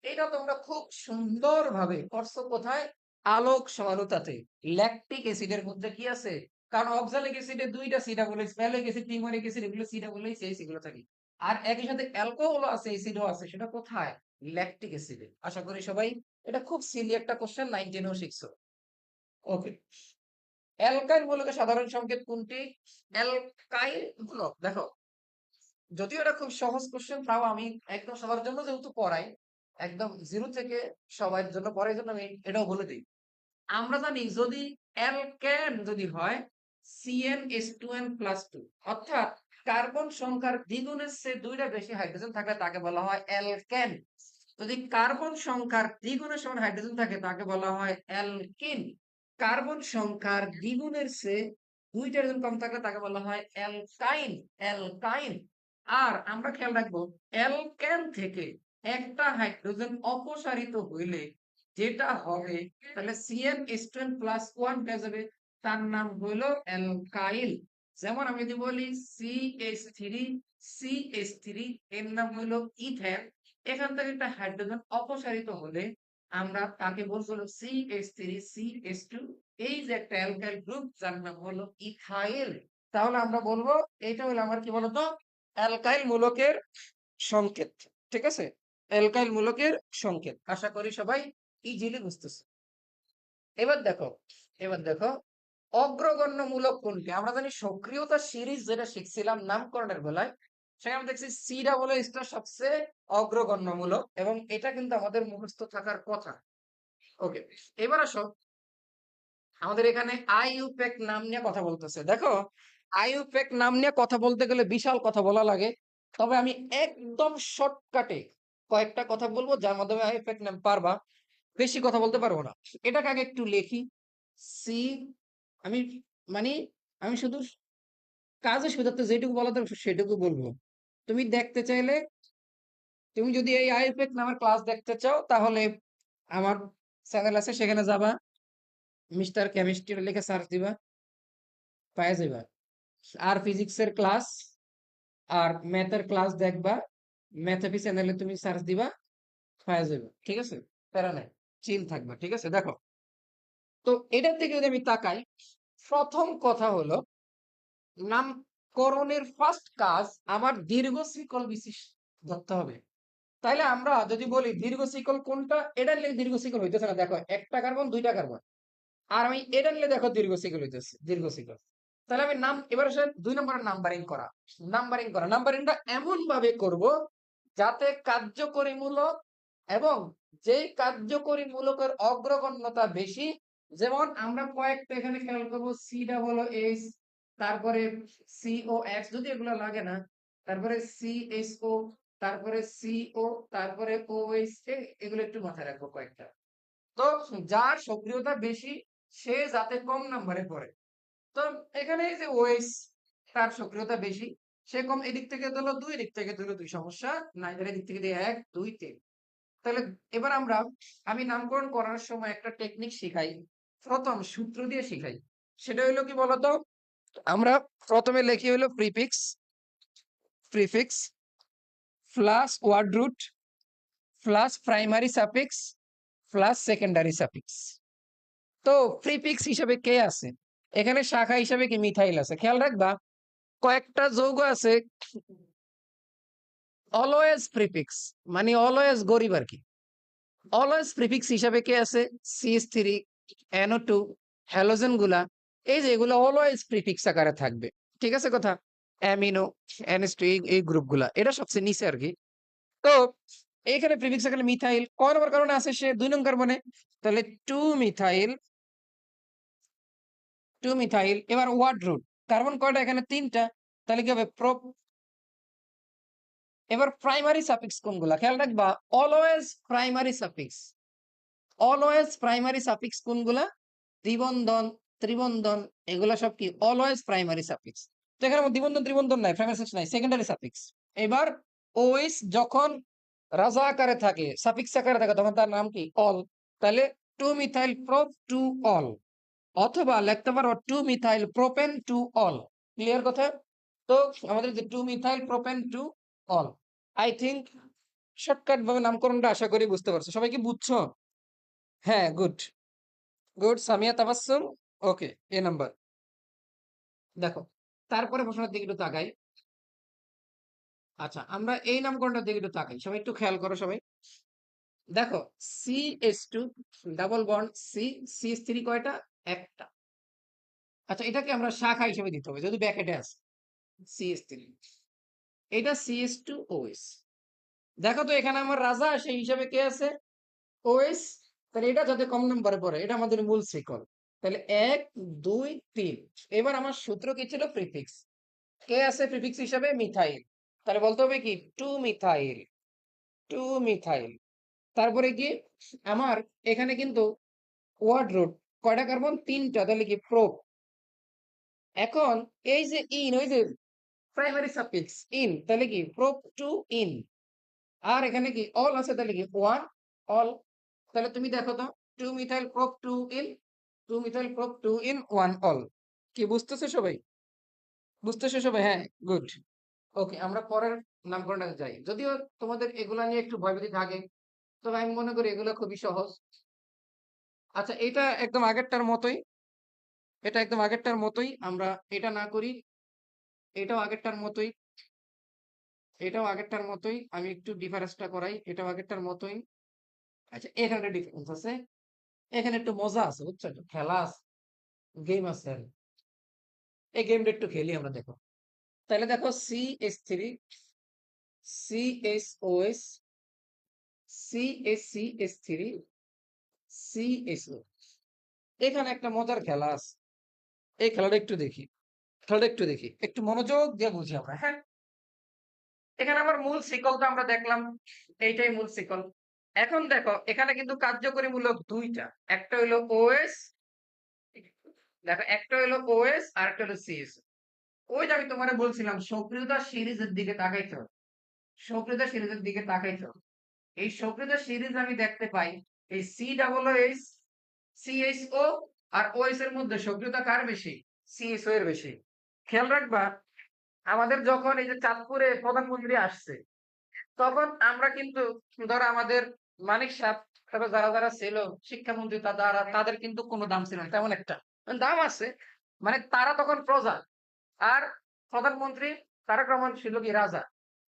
এটা তোমরা খুব সুন্দরভাবে করছো কোথায়, আলোক সমানুতাতে। ল্যাকটিক অ্যাসিডের মধ্যে কি আছে, কারণ অক্সালিক অ্যাসিডে দুইটা C double H, malic acid, টিমরিক অ্যাসিড, এগুলো সি ডাবল এইচ, এই সেগুলো থাকে। আর একই সাথে অ্যালকোহল আছে, অ্যাসিডও আছে, সেটা কোথায়, ল্যাকটিক অ্যাসিডে। আশা করি সবাই, এটা খুব সিলি একটা কোশ্চেন, 19 শিখছো। ওকে, অ্যালকাইল মূলকের সাধারণ সংকেত কোনটি, অ্যালকাইল মূলক, দেখো যদিও এটা খুব সহজ কোশ্চেন, তাও আমি একদম সবার জন্য যেহেতু পড়াই, একদম জিরো থেকে সবার জন্য পড়াই, জন্য আমি এটাও বলে দিই। আমরা জানি যদি অ্যালকেন যদি হয় CnH2n+2, অর্থাৎ কার্বন সংখ্যার দ্বিগুণের চেয়ে দুইটা বেশি হাইড্রোজেন থাকলে তাকে বলা হয় অ্যালকেন। যদি কার্বন সংখ্যার দ্বিগুণের সমান হাইড্রোজেন থাকে তাকে বলা হয় অ্যালকিন। কার্বন সংখ্যার দ্বিগুণের চেয়ে দুইটা হাইড্রোজেন কম থাকলে তাকে বলা হয় অ্যালকাইন, অ্যালকাইন। আর আমরা খেয়াল রাখবো, অ্যালকেন থেকে একটা হাইড্রোজেন অপসারিত হইলে যেটা হবে, তাহলে CnH2n+1 হয়ে যাবে, তার নাম হলো অ্যালকাইল। যেমন আমি যদি বলি CH3, CH3 এর নাম হলো ইথেন, এখান থেকে একটা হাইড্রোজেন অপসারিত হলে আমরা তাকে বলবো CH3CH2, এই যে একটা অ্যালকাইল গ্রুপ যার নাম হলো ইথাইল। তাহলে আমরা বলবো এটা হলো আমার কি বলতো, অ্যালকাইল মূলকের সংকেত, ঠিক আছে, অ্যালকাইল মূলকের সংকেত। আশা করি সবাই ইজিলি বুঝতেছে। এবার দেখো, এবার দেখো অগ্রগণ্য মূলক কোনটি। আমরা জানি সক্রিয়তা সিরিজ যেটা শিখছিলাম নামকরণের বেলায়, সেখানে দেখছি সি ডাবল এইচটা সবচেয়ে অগ্রগণ্য মূলক, এবং এটা কিন্তু আমাদের মুখস্থ থাকার কথা। ওকে, এবার আসো, আমাদের এখানে আইইউপ্যাক নাম নিয়ে কথা বলতেছে। দেখো আইইউপ্যাক নাম নিয়ে কথা বলতে গেলে বিশাল কথা বলা লাগে, তবে আমি একদম শর্টকাটে কয়েকটা কথা বলবো যার মাধ্যমে আইইউপ্যাক নাম পারবা, বেশি কথা বলতে পারবো না। এটাকে আগে একটু লিখি, সি, আমি মানে আমি শুধু কাজের সুবিধার্থে যেটুকু বলা দরকার সেটুকু বলবো। তুমি দেখতে চাইলে, তুমি যদি এই আইইউপ্যাক নামের ক্লাস দেখতে চাও তাহলে আমার চ্যানেল আছে, সেখানে যাবা, মিস্টার কেমিস্ট্রি লিখে সার্চ দিবা, পাওয়া যাবা। আর ফিজিক্সের ক্লাস আর ম্যাথের ক্লাস দেখবা, ম্যাথপি চ্যানেলে তুমি সার্চ দিবা, পাওয়া যাবে, ঠিক আছে, প্যারা নাই, চিল থাকবা, ঠিক আছে। দেখো, তো এটার থেকে যদি আমি তাকাই, প্রথম কথা হলো নামকরণের ফার্স্ট কাজ আমার দীর্ঘ শিকল বিশিষ্ট ধরতে হবে। তাইলে আমরা যদি বলি দীর্ঘ শিকল কোনটা, এটা নিলে দীর্ঘ শিকল হইতেছে না, দেখো একটা কার্বন দুইটা কার্বন, আর আমি এটা নিলে দেখো দীর্ঘ শিকল হইতেছে, দীর্ঘ শিকল। তাহলে আমি নাম, এবার আসলে 2 নম্বরের নাম্বারিং করা, নাম্বারিং করা, নাম্বারিংটা এমন ভাবে করব যাতে কার্যকরী মূলক এবং যেই কার্যকরী মূলকের অগ্রগণ্যতা বেশি, যেমন আমরা কয়েকটা এখানে খেয়াল করবো, সি ডাবল এইচ, তারপরে সিও এক্স, যদি এগুলো লাগে না, তারপরে সিএসও, তারপরে সিও, তারপরে ওএইচ, এগুলো একটু মাথায় রাখবো কয়েকটা। তো যার সক্রিয়তা বেশি সে যাতে কম নাম্বারে পড়ে। তো এখানে এই যে ওএইচ, তার সক্রিয়তা বেশি, সে কম, এদিক থেকে দিল 2, এদিক থেকে দিল 2, সমস্যা নাই, এদিক থেকে দিয়ে 1 2 3। তাহলে এবার আমি নামকরণ করার সময় একটা টেকনিক শিখাই, প্রথম সূত্র দিয়ে শিখাই। সেটা হলো কি বলতো, আমরা প্রথমে লিখি হলো prefix, prefix plus word root plus primary suffix plus secondary suffix. তো প্রিফিক্স হিসেবে কে আছে, এখানে শাখা হিসেবে কি মিথাইল আছে। খেয়াল রাখবা কয়েকটা যৌগ আছে অলওয়েজ প্রিফিক্স, মানে অলওয়েজ গরিব আর কি, অলওয়েজ প্রিফিক্স হিসাবে কে আছে? CH3, NO2, হ্যালোজেন গুলা, এই যে এগুলো অলওয়েজ প্রিফিক্স আকারে থাকবে। ঠিক আছে কথা? অ্যামিনো, NH2 এই গ্রুপগুলা। এটা সবচেয়ে নিচে আরকি। তো এইখানে প্রিফিক্স আকারে মিথাইল কয় নম্বর কারণে আছে সে? ২ নং কার্বনে। তাহলে 2 মিথাইল, 2 মিথাইল। এবার ওয়ার্ড রুট। কার্বন কয়টা এখানে? ৩ টা। তাহলে কি হবে? এবার প্রাইমারি সাফিক্স কোনগুলা? খেয়াল রাখবা, always primary suffix. Always primary suffix কোনগুলা? দ্বিবন্ধন, ত্রিবন্ধন, এগুলা সব কি? Always primary suffix. তো এখানে দ্বিবন্ধন, ত্রিবন্ধন নাই, প্রাইমারি সাফিক্স নাই, সেকেন্ডারি সাফিক্স। এবার ওএস যখন রাজা আকারে থাকে, সাফিক্স আকারে থাকে, তখন তার নাম কি? অল। তাহলে 2 মিথাইল প্রোপ টু অল, অথবা লিখতে পারো 2 methyl propane to all. Clear কথা? তো আমাদের যে 2 methyl propane to all, I think shortcut ভাবে নামকরণটা আশা করি বুঝতে পারছো। সবাই কি বুঝছো? হ্যাঁ, গুড। গুড, সামিয়া তাবাসসুম। ওকে, এ নাম্বার। দেখো, তারপরে প্রশ্নের দিকে একটু তাকাই। আচ্ছা, আমরা এই নামকরণটার দিকে একটু তাকাই। সবাই একটু খেয়াল করো সবাই। দেখো, CH2 double bond C, CH3 কয়টা? একটা। আচ্ছা, এটাকে আমরা শাখা হিসেবে দিতে হবে, যদি ব্যাকেটে আছে CH3। এটা CH2OS। দেখো তো এখানে আমার রাজা সেই হিসাবে কে আছে? OS। তাহলে এটা যাতে কম নম্বরে পড়ে, এটা আমাদের মূল শিকল। তাহলে 1 2 3। এবার আমার সূত্র কি ছিল? প্রিফিক্স। কে আছে প্রিফিক্স হিসাবে? মিথাইল। তাহলে বলতে হবে কি? 2 মিথাইল, 2 মিথাইল। তারপরে কি আমার এখানে কিন্তু ওয়ার্ড রুট কয়টা কার্বন? 3টা। তাহলে কি? প্রোপ। এখন এই যে ইন, ওই যে প্রাইমারি সাফিক্স ইন, তাহলে কি? Prop two in. আর এখানে কি? অল আছে, তাহলে কি? 1 অল। তাহলে তুমি দেখো তো, 2 methyl prop two ene, 2 methyl prop two ene, 1 ol. কি বুঝতেছো সবাই? বুঝতেছো সবাই? হ্যাঁ, গুড। ওকে, আমরা পরের নামকরণটাতে যাই। যদিও তোমাদের এগুলা নিয়ে একটু ভয়ভীতি থাকে, তবে আমি মনে করি এগুলো খুবই সহজ। আচ্ছা, এটা একদম আগেরটার মতোই, এটা একদম আগেরটার মতোই। আমরা এটা না করি, এটাও আগেরটার মতোই, এটাও আগেরটার মতোই। আমি একটু ডিফারেন্সটা করাই, এটাও আগেরটার মতোই। আচ্ছা, এখানে একটা ডিফারেন্স আছে, এখানে একটু মজা আছে, বুঝছো? একটু খেলা আছে, গেম আছে আর কি। এই গেমটা একটু খেলি আমরা, দেখো। তাহলে দেখো, CH3, CSOS, CSCS3, CSO। এখানে একটা মজার খেলা আছে, এই খেলাটা একটু দেখি। খেলাটা একটু দেখি, একটু মনোযোগ দিয়ে বুঝি আমরা, হ্যাঁ? এখানে আমার মূল শিকল তো আমরা দেখলাম, এইটাই মূল শিকল। এখন দেখো, এখানে কিন্তু কার্যকরীমূলক দুইটা। একটা হলো ওএস, দেখো একটা হলো ওএস আর একটা হলো সিএস। ওই যে আমি তোমারে বলছিলাম সক্রিয়তা সিরিজের দিকে তাকাইতে হবে, সক্রিয়তা সিরিজের দিকে তাকাইতে হবে। এই সক্রিয়তা সিরিজ আমি দেখতে পাই এই COOH, CHO আর OS এর মধ্যে সক্রিয়তা কার বেশি? CSO এর বেশি। খেয়াল রাখবা, আমাদের যখন এই যে চাঁদপুরে প্রধানমন্ত্রী আসছে, তখন আমরা কিন্তু ধরো আমাদের মানিক সাহেব, তারপর যারা যারা ছিল শিক্ষামন্ত্রী, তাদের কিন্তু কোনো দাম ছিল না তেমন একটা। দাম আছে, মানে তারা তখন প্রজা, আর প্রধানমন্ত্রী তারেক রহমান ছিল কি? রাজা।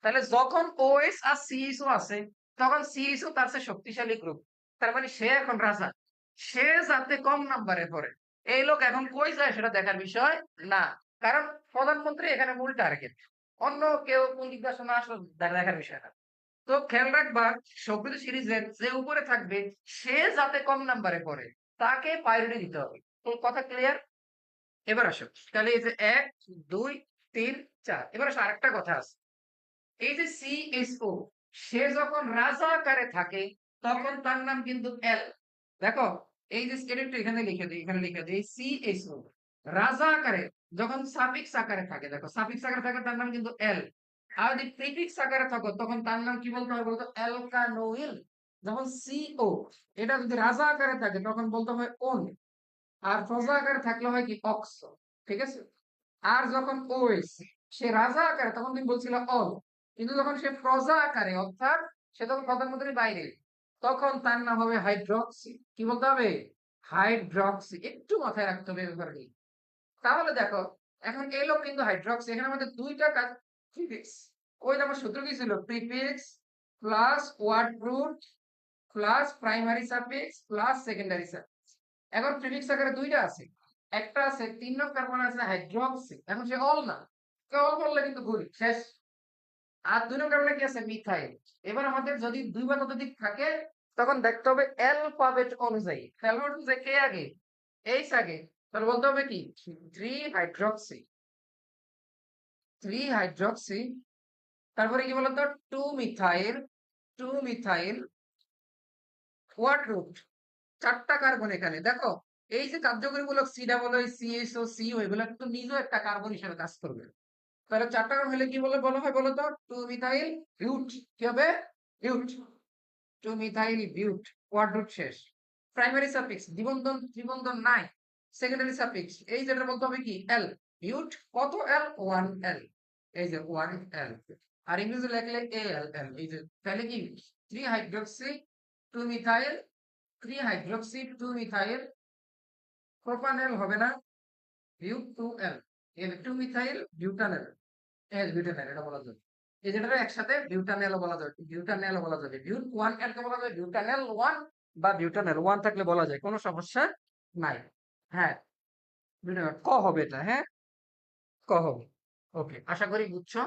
তাহলে যখন ওএস আর সিএসও আছে, তখন সিএসও তার চেয়ে শক্তিশালী গ্রুপ। তার মানে সে এখন রাজা, সে যাতে কম নাম্বারে পড়ে, এই লোক এখন কই যায় সেটা দেখার বিষয় না। কারণ প্রধানমন্ত্রী এখানে মূল টার্গেট, অন্য কেউ কোন দিক দিয়ে আসলে আসলে দেখার বিষয় না। তো খেয়াল রাখবা, সবগুলো সিরিজের যে উপরে থাকবে, সে যাতে কম নাম্বারে পড়ে, তাকে প্রায়োরিটি দিতে হবে। তো কথা ক্লিয়ার? এবার আসো, তাহলে এই যে 1 2 3 4। এবার আসো, আরেকটা কথা আছে। এই যে CSO, সে যখন রাজা আকারে থাকে, তখন তার নাম কিন্তু এল। দেখো, এই যে স্কেলেটটা এখানে লিখে দিই, এখানে লিখে দিই CSO রাজা আকারে যখন সাফিক্স আকারে থাকে, দেখো সাফিক্স আকারে থাকে, তার নাম কিন্তু এল। আর যদি প্রিফিক্স আকারে থাকো, তখন তার নাম কি বলতে হবে বলতো? অ্যালকানোইল। যখন CO এটা যদি রাজা আকারে থাকে, তখন বলতে হবে ওন। আর প্রজা আকারে থাকলে হয় কি? অক্স। ঠিক আছে? আর যখন ওএস সে রাজা আকারে, তখন তুমি বলছিলে অল। কিন্তু যখন সে প্রজা আকারে, অর্থাৎ সে তখন প্রধানমন্ত্রীর বাইরে, তখন তার নাম হবে হাইড্রক্সি। কি বলতে হবে? হাইড্রক্সি। একটু মাথায় রাখতে হবে ব্যাপারটি। তাহলে দেখো, এখন এই লোক কিন্তু হাইড্রক্সি, এখানে আমাদের দুইটা কাজ। প্রিফিক্স, ওই যে আমার সূত্র কি ছিল? Prefix plus word root plus primary suffix plus secondary suffix. এখন প্রিফিক্স আকারে দুইটা আছে, একটা আছে 3 নং কার্বন আছে হাইড্রোক্সি, এখন সে অল না, অল বললে কিন্তু ভুল শেষ। আর 2 নং কার্বনে কি আছে মিথাইল। এবার আমাদের যদি দুই বা ততোধিক থাকে তখন দেখতে হবে অ্যালফাবেট অনুযায়ী, অ্যালফাবেট অনুযায়ী কে আগে, এইচ আগে, তাহলে বলতে হবে কি 3 হাইড্রোক্সি, 3 হাইড্রোক্সি, তারপরে কি বলতো 2 মিথাইল, 2 মিথাইল হোয়াট রুট, 4টা কার্বন এখানে দেখো। এই যে কার্যকরীমূলক সি ডাবল ওই সিএসও সিও এগুলো কিন্তু নিজেও একটা কার্বন হিসেবে কাজ করবে। তাহলে 4টা কার্বন হলে কি বলে বলা হয় বলো তো 2 মিথাইল বিউট, কি হবে বিউট, 2 মিথাইল বিউট, হোয়াট রুট শেষ। প্রাইমারি সাফিক্স দ্বিবন্ধন ত্রিবন্ধন নাই, সেকেন্ডারি সাফিক্স এই যেটা বলতে হবে কি এল, বিউট কত এল 1 এল, এই যে 1 এল, আর ইংরেজি লিখলে এ এল এল, এই যে তাহলে কি 3 hydroxy 2 methyl, 3 hydroxy 2 methyl propanol হবে না, বিউট 2 এল, এই 2 মিথাইল বিউটানেল, এল বিউটানেল এটা বলা যাবে। এই যেটা একসাথে বিউটানেল বলা যাবে, বিউটানেল বলা যাবে, বিউট 1 এল কে বলা যাবে বিউটানেল 1 বা বিউটানেল 1 থাকলে বলা যায়, কোনো সমস্যা নাই। হ্যাঁ বিউটানেল ক হবে এটা, হ্যাঁ ক হবে। ওকে আশা করি বুঝছো।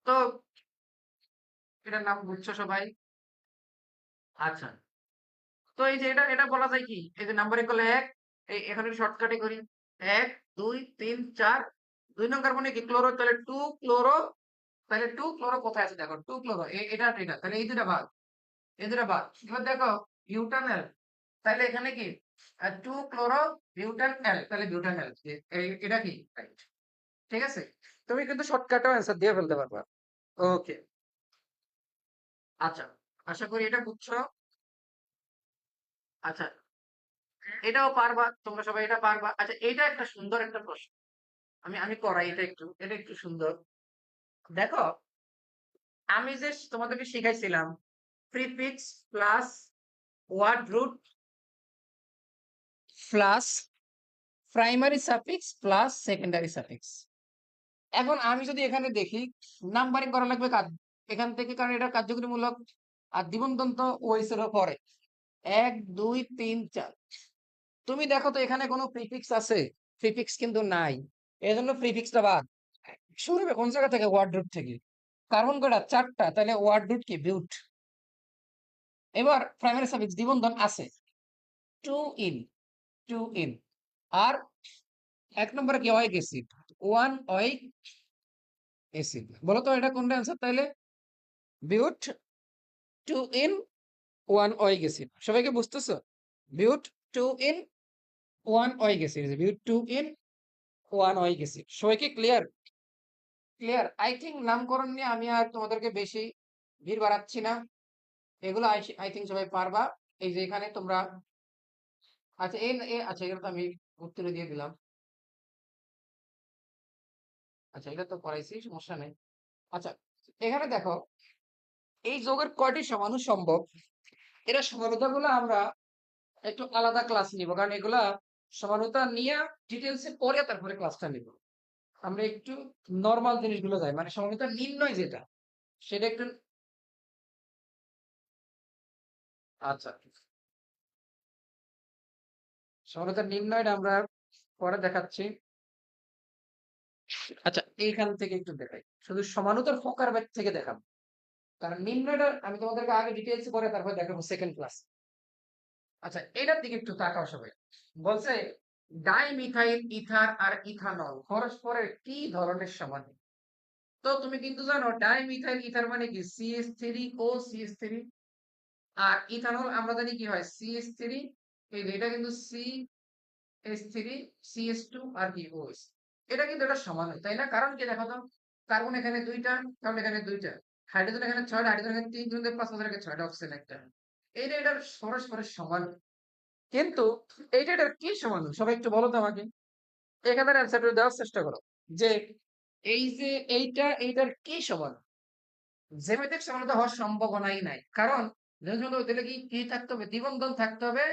তো এটার নাম বুঝছো সবাই? আচ্ছা, তো এই যে এটা এটা বলা যায় কি, এই যে নাম্বারিং করলে এক, এই এখানে শর্টকাটে করি 1 2 3 4, 2 নং কার্বনে কি ক্লোরো, তাহলে 2 ক্লোরো, তাহলে 2 ক্লোরো কোথায় আছে দেখো 2 ক্লোরো এটা এটা, তাহলে এই দুটা ভাগ, এই দুটা ভাগ। এবার দেখো বিউটানেল, তাহলে এখানে কি 2 ক্লোরো বিউটানেল, তাহলে বিউটানেল এটা কি রাইট। ঠিক আছে, তুমি কিন্তু শর্টকাটেও অ্যান্সার দিয়ে ফেলতে পারবা। ওকে আচ্ছা, আশা করি এটা বুঝছো। আচ্ছা এটাও পারবা তোমরা সবাই, এটা পারবা। আচ্ছা এটা একটা সুন্দর একটা প্রশ্ন, আমি আমি করাই এটা একটু, এটা একটু সুন্দর। দেখো আমি যে তোমাদেরকে শিখাইছিলাম prefix plus word root plus primary suffix plus secondary suffix. এখন আমি যদি এখানে দেখি নাম্বারিং করা লাগবে কাজ এখান থেকে, কারণ এটা কার্যকরীমূলক আর দ্বিবন্ধন তো ওইসের পরে 1 2 3 4। তুমি দেখো তো এখানে কোনো প্রিফিক্স আছে, প্রিফিক্স কিন্তু নাই, এজন্য প্রিফিক্সটা বাদ। শুরু হবে কোন জায়গা থেকে, ওয়ার্ড রুট থেকে। কার্বন কয়টা 4টা, তাহলে ওয়ার্ড রুট কি বিউট। এবার প্রাইমারি সাফিক্স দ্বিবন্ধন আছে 2 ইন, 2 ইন, আর 1 নম্বরে কি অয়েক অ্যাসিড 1 অয়েক অ্যাসিড। বলো তো এটা কোনটা অ্যান্সার তাইলে, বিউট 2 ইন 1 অয়েক অ্যাসিড। সবাইকে বুঝতেছো, but 2 en 1 oic acid, but 2 en 1 oic acid. সবাইকে ক্লিয়ার, ক্লিয়ার। আই থিঙ্ক নামকরণ নিয়ে আমি আর তোমাদেরকে বেশি ভিড় বাড়াচ্ছি না, এগুলো আই থিঙ্ক সবাই পারবা। এই যে এখানে তোমরা, আচ্ছা আচ্ছা এগুলো তো আমি উত্তরে দিয়ে দিলাম। আচ্ছা এটা তো করাইছি, সমস্যা নেই। আচ্ছা এখানে দেখো এই যোগের কয়টি সমাণু সম্ভব, এটা সমানুতা গুলো আমরা একটু আলাদা ক্লাস নিব, কারণ এগুলা সমানুতা নিয়ে ডিটেলসে পরে তারপরে ক্লাসটা নিব। আমরা একটু নর্মাল জিনিসগুলো যাই, মানে সমানুতা নির্ণয় যেটা সেটা একটু। আচ্ছা সমানুতা নির্ণয়টা আমরা পরে দেখাচ্ছি। আচ্ছা এইখান থেকে একটু দেখাই, শুধু সমানুতার ফোকার ব্যাক থেকে দেখাবো, কারণ নির্ণয়টা আমি তোমাদেরকে আগে ডিটেলস করে তারপর দেখাবো সেকেন্ড ক্লাস। আচ্ছা এটার দিকে একটু তাকাও সবাই। বলছে ডাইমিথাইল ইথার আর ইথানল পরস্পরের কি ধরনের সমাণু। তো তুমি কিন্তু জানো ডাইমিথাইল ইথার মানে কি CH3 ও CH3, আর ইথানল আমরা জানি কি হয় CH3, এই যে এটা কিন্তু CH3 CH2 আর কি OH। এটা কিন্তু এটা সমান, তাই না? কারণ কি দেখো তো, কার্বন এখানে দুইটা, কার্বন এখানে দুইটা, হাইড্রোজেন এখানে 6টা, হাইড্রোজেন এখানে 3 3 5 5 এখানে 6টা, অক্সিজেন একটা, এইটা এটার পরস্পরের সমান। কিন্তু এইটা এটার কি সমান সবাই একটু বলো তো আমাকে, এখানে অ্যান্সারটা দেওয়ার চেষ্টা করো যে এই যে এইটা এইটার কি সমান। জ্যামিতিক সমানতা হওয়ার সম্ভাবনাই নাই, কারণ জ্যামিতিক দিলে কি কি থাকতে হবে, দ্বিবন্ধন থাকতে হবে,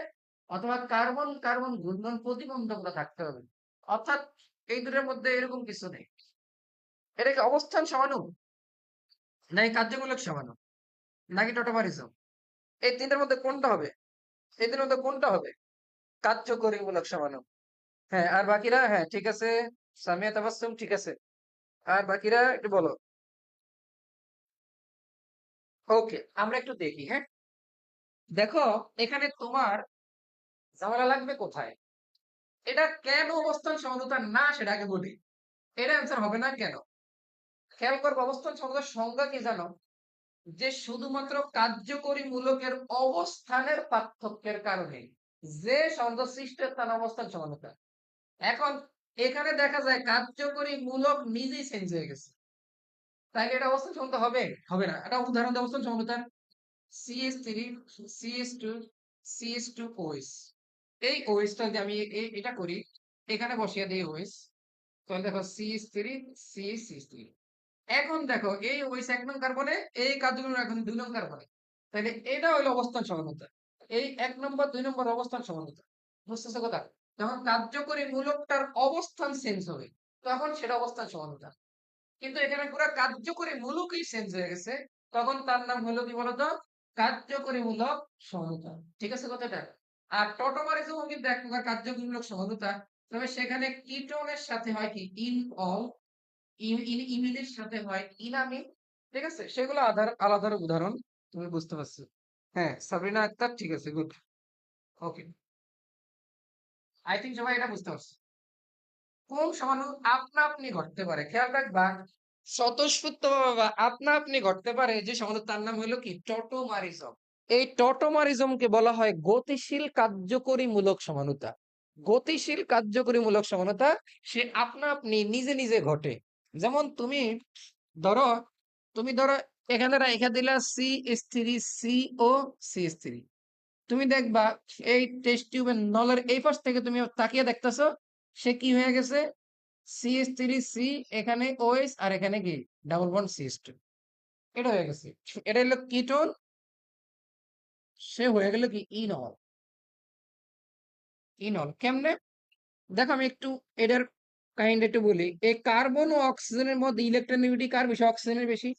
অথবা কার্বন কার্বন ঘূর্ণন প্রতিবন্ধকতা থাকতে হবে। অর্থাৎ এই দুটোর মধ্যে এরকম কিছু নেই। এটা কি অবস্থান সমাণু, নাকি কার্যমূলক সমাণু, নাকি টোটোমারিজম? এই তিনটার মধ্যে কোনটা হবে? এই তিনটার মধ্যে কোনটা হবে? কার্যকরীমূলক সমানুপাত। হ্যাঁ, আর বাকিরা? হ্যাঁ, ঠিক আছে। সামিয়া তাবাসসুম, ঠিক আছে। আর বাকিরা একটু বলো। ওকে, আমরা একটু দেখি, হ্যাঁ? দেখো, এখানে তোমার ঝামেলা লাগবে কোথায়? এটা কেন অবস্থান সমানুতা না সেটা আগে বলি। এটা অ্যান্সার হবে না কেন? খেয়াল করবো, অবস্থান সমানুতার সংজ্ঞা কি জানো? যে শুধুমাত্র কার্যকরী মূলকের অবস্থানের পার্থক্যের কারণে যে সমানুতা সৃষ্টি হয় তার নাম অবস্থান সমানুতা। এখন এখানে দেখা যায় কার্যকরী মূলক নিজেই চেঞ্জ হয়ে গেছে, তাইলে এটা অবস্থান সমানুতা হবে? হবে না। এটা উদাহরণ দেয় অবস্থান সমানুতার। CH3 CH2 CH2 OH, এই OH টা যদি আমি এটা করি, এখানে বসিয়ে দিই OH, তাহলে দেখো CH3 CH3। এখন দেখো এই OH 1 নং কার্বনে, এই কার্যক্রম এখন 2 নং কার্বনে, তাহলে এটা হলো অবস্থান সমানুতা। এই 1 নম্বর 2 নম্বর অবস্থান সমানুতা। বুঝতেছো কথা? যখন কার্যকরী মূলকটার অবস্থান চেঞ্জ হবে তখন সেটা অবস্থান সমানুতা। কিন্তু এখানে পুরো কার্যকরী মূলকই চেঞ্জ হয়ে গেছে, তখন তার নাম হলো কি বলতো? কার্যকরী মূলক সমতা। ঠিক আছে কথাটা? আর টটোমারিজম কিন্তু এক প্রকার কার্যকরী মূলক সমতা, তবে সেখানে কিটোনের সাথে হয় কি ইনঅল, ইমিনের সাথে হয় ইনামিন। ঠিক আছে, সেগুলো আধার আলাদা উদাহরণ, তুমি বুঝতে পারছো? হ্যাঁ, সাবরিনা আক্তার, ঠিক আছে, গুড। ওকে, আই থিঙ্ক সবাই এটা বুঝতে পারছো। কোন সমাণু আপনা আপনি ঘটতে পারে, খেয়াল রাখবা, স্বতঃস্ফূর্ত বা আপনা আপনি ঘটতে পারে যে সমাণু, তার নাম হলো কি টটোমারিজম। এই টটোমারিজমকে বলা হয় গতিশীল কার্যকরীমূলক সমানুতা। গতিশীল কার্যকরীমূলক সমানুতা, সে আপনা আপনি নিজে নিজে ঘটে। যেমন ধরো তুমি ধরো এখানে রেখে দিলা CH3CO CH3, তুমি দেখবা এই টেস্ট টিউবের নলের এই পাশ থেকে তুমি তাকিয়ে দেখতেছো, সে কি হয়ে গেছে, CH3C, এখানে OH, আর এখানে কি ডাবল বন্ড CH2, এটা হয়ে গেছে। এটা হলো কিটোন, সে হয়ে গেল কি ইনল। ইনল কেমনে? দেখো আমি একটু এটার কাহিনীটা একটু বলি। এই কার্বন ও অক্সিজেনের মধ্যে ইলেকট্রনেগেটিভিটি কার বেশি? অক্সিজেনের বেশি।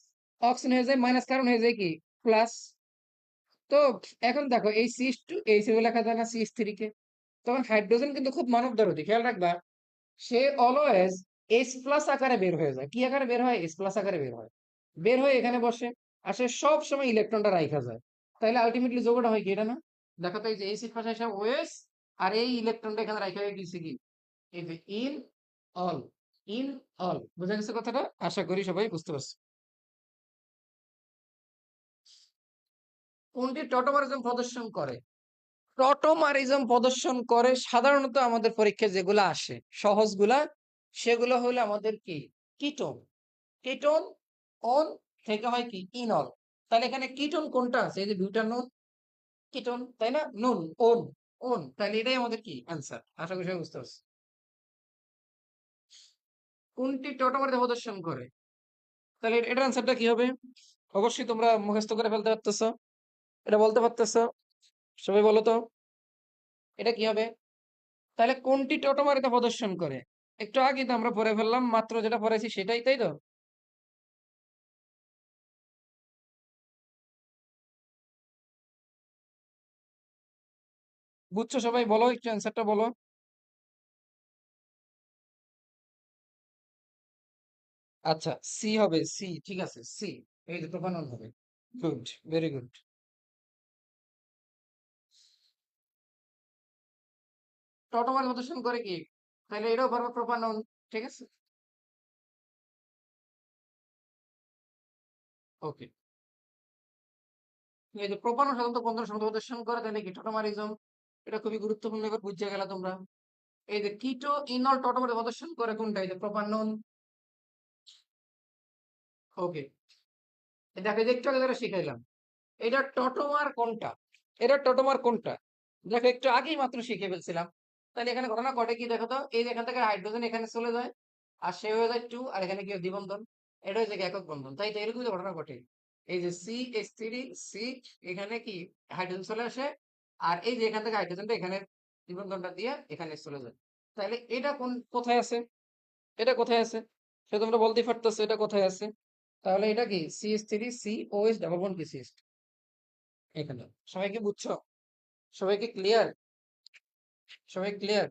অক্সিজেন হয়ে যায় মাইনাস, কার্বন হয়ে যায় কি প্লাস। তো এখন দেখো এই CH2 এই হিসেবে লেখা যায় না CH3 কে? তখন হাইড্রোজেন কিন্তু খুব মানব দরদি, খেয়াল রাখবা, সে অলওয়েজ H প্লাস আকারে বের হয়ে যায়। কি আকারে বের হয়? H প্লাস আকারে বের হয়। বের হয়ে এখানে বসে, আর সে সব সময় ইলেকট্রনটা রাইখা যায়। তাইলে আলটিমেটলি যোগটা হয় কি এটা না? দেখো তো এই যে এসিড পাশে এসে OH, আর এই ইলেকট্রনটা এখানে রাইখা হয়ে গেছে কি এই যে ইন অল। ইন অল, বুঝা গেছে কথাটা? আশা করি সবাই বুঝতে পারছো। কোনটি টটোমারিজম প্রদর্শন করে? টটোমারিজম প্রদর্শন করে সাধারণত আমাদের পরীক্ষায় যেগুলো আসে সহজগুলা, সেগুলো হলো আমাদের কি কিটোন। কিটোন অন থেকে হয় কি ইনল। তাহলে এখানে কিটোন কোনটা আছে? এই যে বিউটানোন, কিটোন, তাই না? নুন, ওন, ওন, তাহলে এটাই আমাদের কি অ্যান্সার। আশা করি সবাই বুঝতে পারছি। কোনটি টটোমারিজম প্রদর্শন করে? তাহলে এটার অ্যান্সারটা কি হবে? অবশ্যই তোমরা মুখস্থ করে ফেলতে পারতেছো, এটা বলতে পারতেছো, সবাই বলো তো এটা কি হবে? তাহলে কোনটি টোটোমারিতে প্রদর্শন করে? একটু আগে তো আমরা পড়ে ফেললাম, মাত্র যেটা পড়েছি সেটাই, তাই তো? বুঝছো সবাই? বলো একটু অ্যান্সারটা বলো। আচ্ছা, সি হবে, সি, ঠিক আছে, সি। এই যে প্রোপানল হবে। Good, very good. টোটোমার প্রদর্শন করে কি? তাহলে এটাও পারবো প্রোপানল, ঠিক আছে। ওকে, এই যে প্রোপানল সাধারণত বন্ধন সংখ্যা প্রদর্শন করে, তাহলে কি টোটোমারিজম। এটা খুবই গুরুত্বপূর্ণ, এবার বুঝে গেলা তোমরা। এই যে কিটো ইনল টোটোমার প্রদর্শন করে কোনটা? এই যে প্রোপানল। ওকে, দেখো এই যে একটু আগে ধরে শিখাইলাম, এটা টটোমার কোনটা, এটা টটোমার কোনটা, দেখো একটু আগেই মাত্র শিখে ফেলছিলাম। তাহলে এখানে ঘটনা ঘটে কি দেখো তো, এই যে এখান থেকে হাইড্রোজেন এখানে চলে যায়, আর সে হয়ে যায় 2, আর এখানে কি হয়? দ্বিবন্ধন। এটা হচ্ছে কি একক বন্ধন, তাই তো এরকম ঘটনা ঘটে। এই যে CH3C, এখানে কি হাইড্রোজেন চলে আসে, আর এই যে এখান থেকে হাইড্রোজেনটা এখানে দ্বিবন্ধনটা দিয়ে এখানে চলে যায়। তাহলে এটা কোথায় আছে? এটা কোথায় আছে? সে তোমরা বলতেই পারতেছো এটা কোথায় আছে? তাহলে এটা কি CH3COH ডাবল বন্ড কি CH2। এখানে সবাই কি বুঝছো? সবাই কি ক্লিয়ার? সবাই ক্লিয়ার?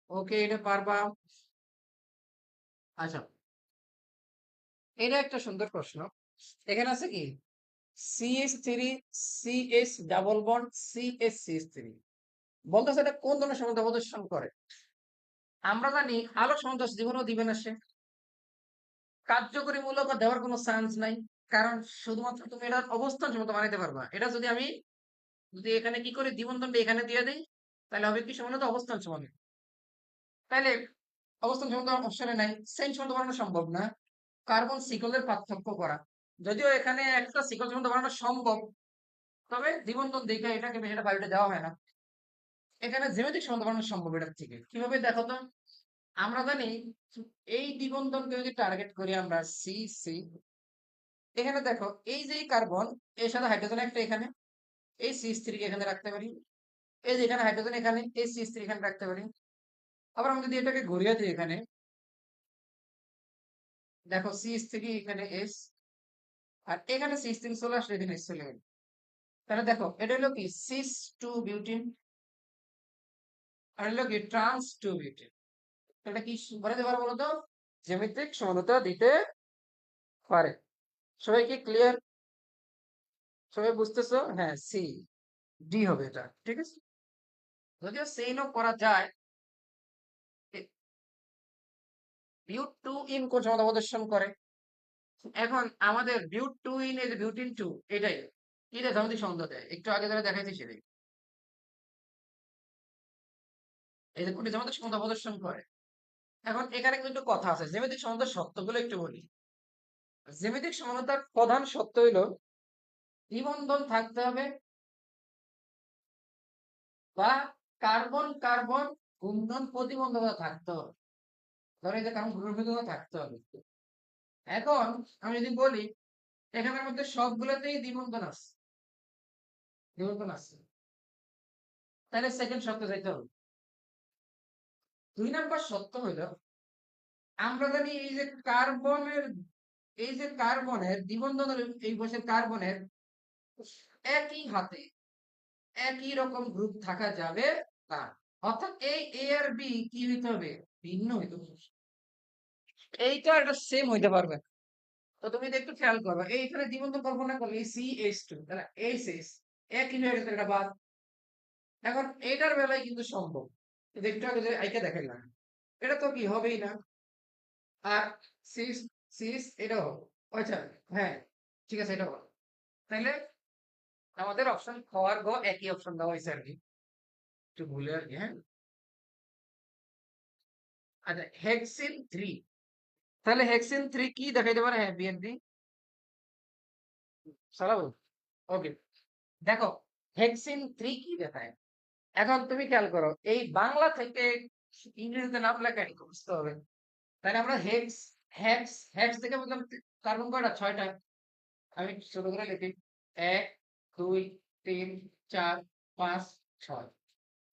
ওকে, এটা পারবা? আচ্ছা, এটা একটা সুন্দর প্রশ্ন। এখানে আছে কি CH3 CH double bond CH3 বলতেছে এটা কোন ধরনের সমতা প্রদর্শন করে? আমরা জানি আলোক সমাবেশ জীবনও দিবে না সে, কার্যকরী মূলক দেওয়ার কোনো চান্স নাই। কারণ শুধুমাত্র তুমি এটার অবস্থান সমতা বানাইতে পারবা। এটা যদি আমি যদি এখানে কি করে দ্বিবন্ধনটা এখানে দিয়ে দেই, তাহলে হবে কি সমানত অবস্থান সমান। তাহলে অবস্থান সমতা অপশনে নাই, চেইন সমতা বানানো সম্ভব না। কার্বন শিকলের পার্থক্য করা, যদিও এখানে একটা শিকল সমতা বানানো সম্ভব, তবে দ্বিবন্ধন দেখে এটাকে এটা বায়ুটা দেওয়া হয় না। এখানে জ্যামিতিক সমতা বানানো সম্ভব এটার থেকে। কিভাবে দেখো তো? আমরা জানি এই দ্বিবন্ধনকে যদি টার্গেট করি আমরা সি সি, এখানে দেখো এই যে কার্বন এর সাথে হাইড্রোজেন একটা এখানে, এই CH3 কে এখানে রাখতে পারি। এই যে এখানে হাইড্রোজেন এখানে, এই CH3 এখানে রাখতে পারি। আবার আমি যদি এটাকে ঘুরিয়ে দিই এখানে, দেখো CH3 এখানে এস, আর এখানে CH3 চলে আসলে এখানে এস চলে গেল। তাহলে দেখো এটা হলো কি সিস টু বিউটিন, আর হলো কি ট্রান্স টু বিউটিন। এটা কি বানাতে পারো বলো তো? জ্যামিতিক সমানতা দিতে পারে। সবাই কি ক্লিয়ার? সবাই বুঝতেছো? হ্যাঁ, সি ডি হবে এটা, ঠিক আছে। যদিও সেইনও করা যায়। বিউট টু ইন কোন সমতা প্রদর্শন করে? এখন আমাদের বিউট টু ইন এর বিউটিন টু, এটাই এটা জ্যামিতিক সমানতা দেয়। একটু আগে ধরে দেখাইছি সেটাই, এই যে কোনটি জ্যামিতিক সমানতা প্রদর্শন করে। এখন এখানে কিন্তু কথা আছে, জ্যামিতিক সমানতার শর্তগুলো একটু বলি। জ্যামিতিক সমানতার প্রধান শর্ত হইল দ্বিবন্ধন থাকতে হবে, বা কার্বন কার্বন ঘূর্ণন প্রতিবন্ধকতা থাকতে হবে। ধরো এই যে কার্বন ঘূর্ণন প্রতিবন্ধকতা থাকতে হবে। এখন আমি যদি বলি এখানের মধ্যে সবগুলোতেই দ্বিবন্ধন আছে, দ্বিবন্ধন আছে, তাহলে সেকেন্ড শর্তে যাইতে হবে। 2 নাম্বার শর্ত হইল আমরা জানি এই যে কার্বনের দ্বিবন্ধনের এই বসে কার্বনের একই হাতে একই রকম গ্রুপ থাকা যাবে না। অর্থাৎ এই এ আর বি কি হইতে হবে? ভিন্ন হইতে হবে। এইটা একটা সেম হইতে পারবে না। তো তুমি এটা একটু খেয়াল করবে, এইখানে দ্বিবন্ধন কল্পনা করলে এই CH2 তাহলে এইচ একই হয়ে গেছে, এটা বাদ। এখন এটার বেলায় কিন্তু সম্ভব, কিন্তু একটু আগে যে আইকা দেখাইলাম, এটা তো কি হবেই না। আর সিস সিস এটাও হবে। আচ্ছা, হ্যাঁ, ঠিক আছে, এটা হবে। তাইলে আমাদের অপশন খ আর গ একই অপশন দেওয়া হয়েছে আর কি, একটু ভুলে আর কি। হ্যাঁ, আচ্ছা, হেক্সিন 3, তাহলে হেক্সিন 3 কি দেখাইতে পারে? হ্যাঁ, বিএনপি চালাবো। ওকে, দেখো হেক্সিন 3 কি দেখায়। এখন তুমি খেয়াল করো, এই বাংলা থেকে ইংরেজিতে নাম লেখা একটু বুঝতে হবে। তাহলে আমরা হেক্স হেক্স হেক্স থেকে বললাম কার্বন কয়টা? 6টা। আমি ছোট করে লিখি, 1 2 3 4 5 6।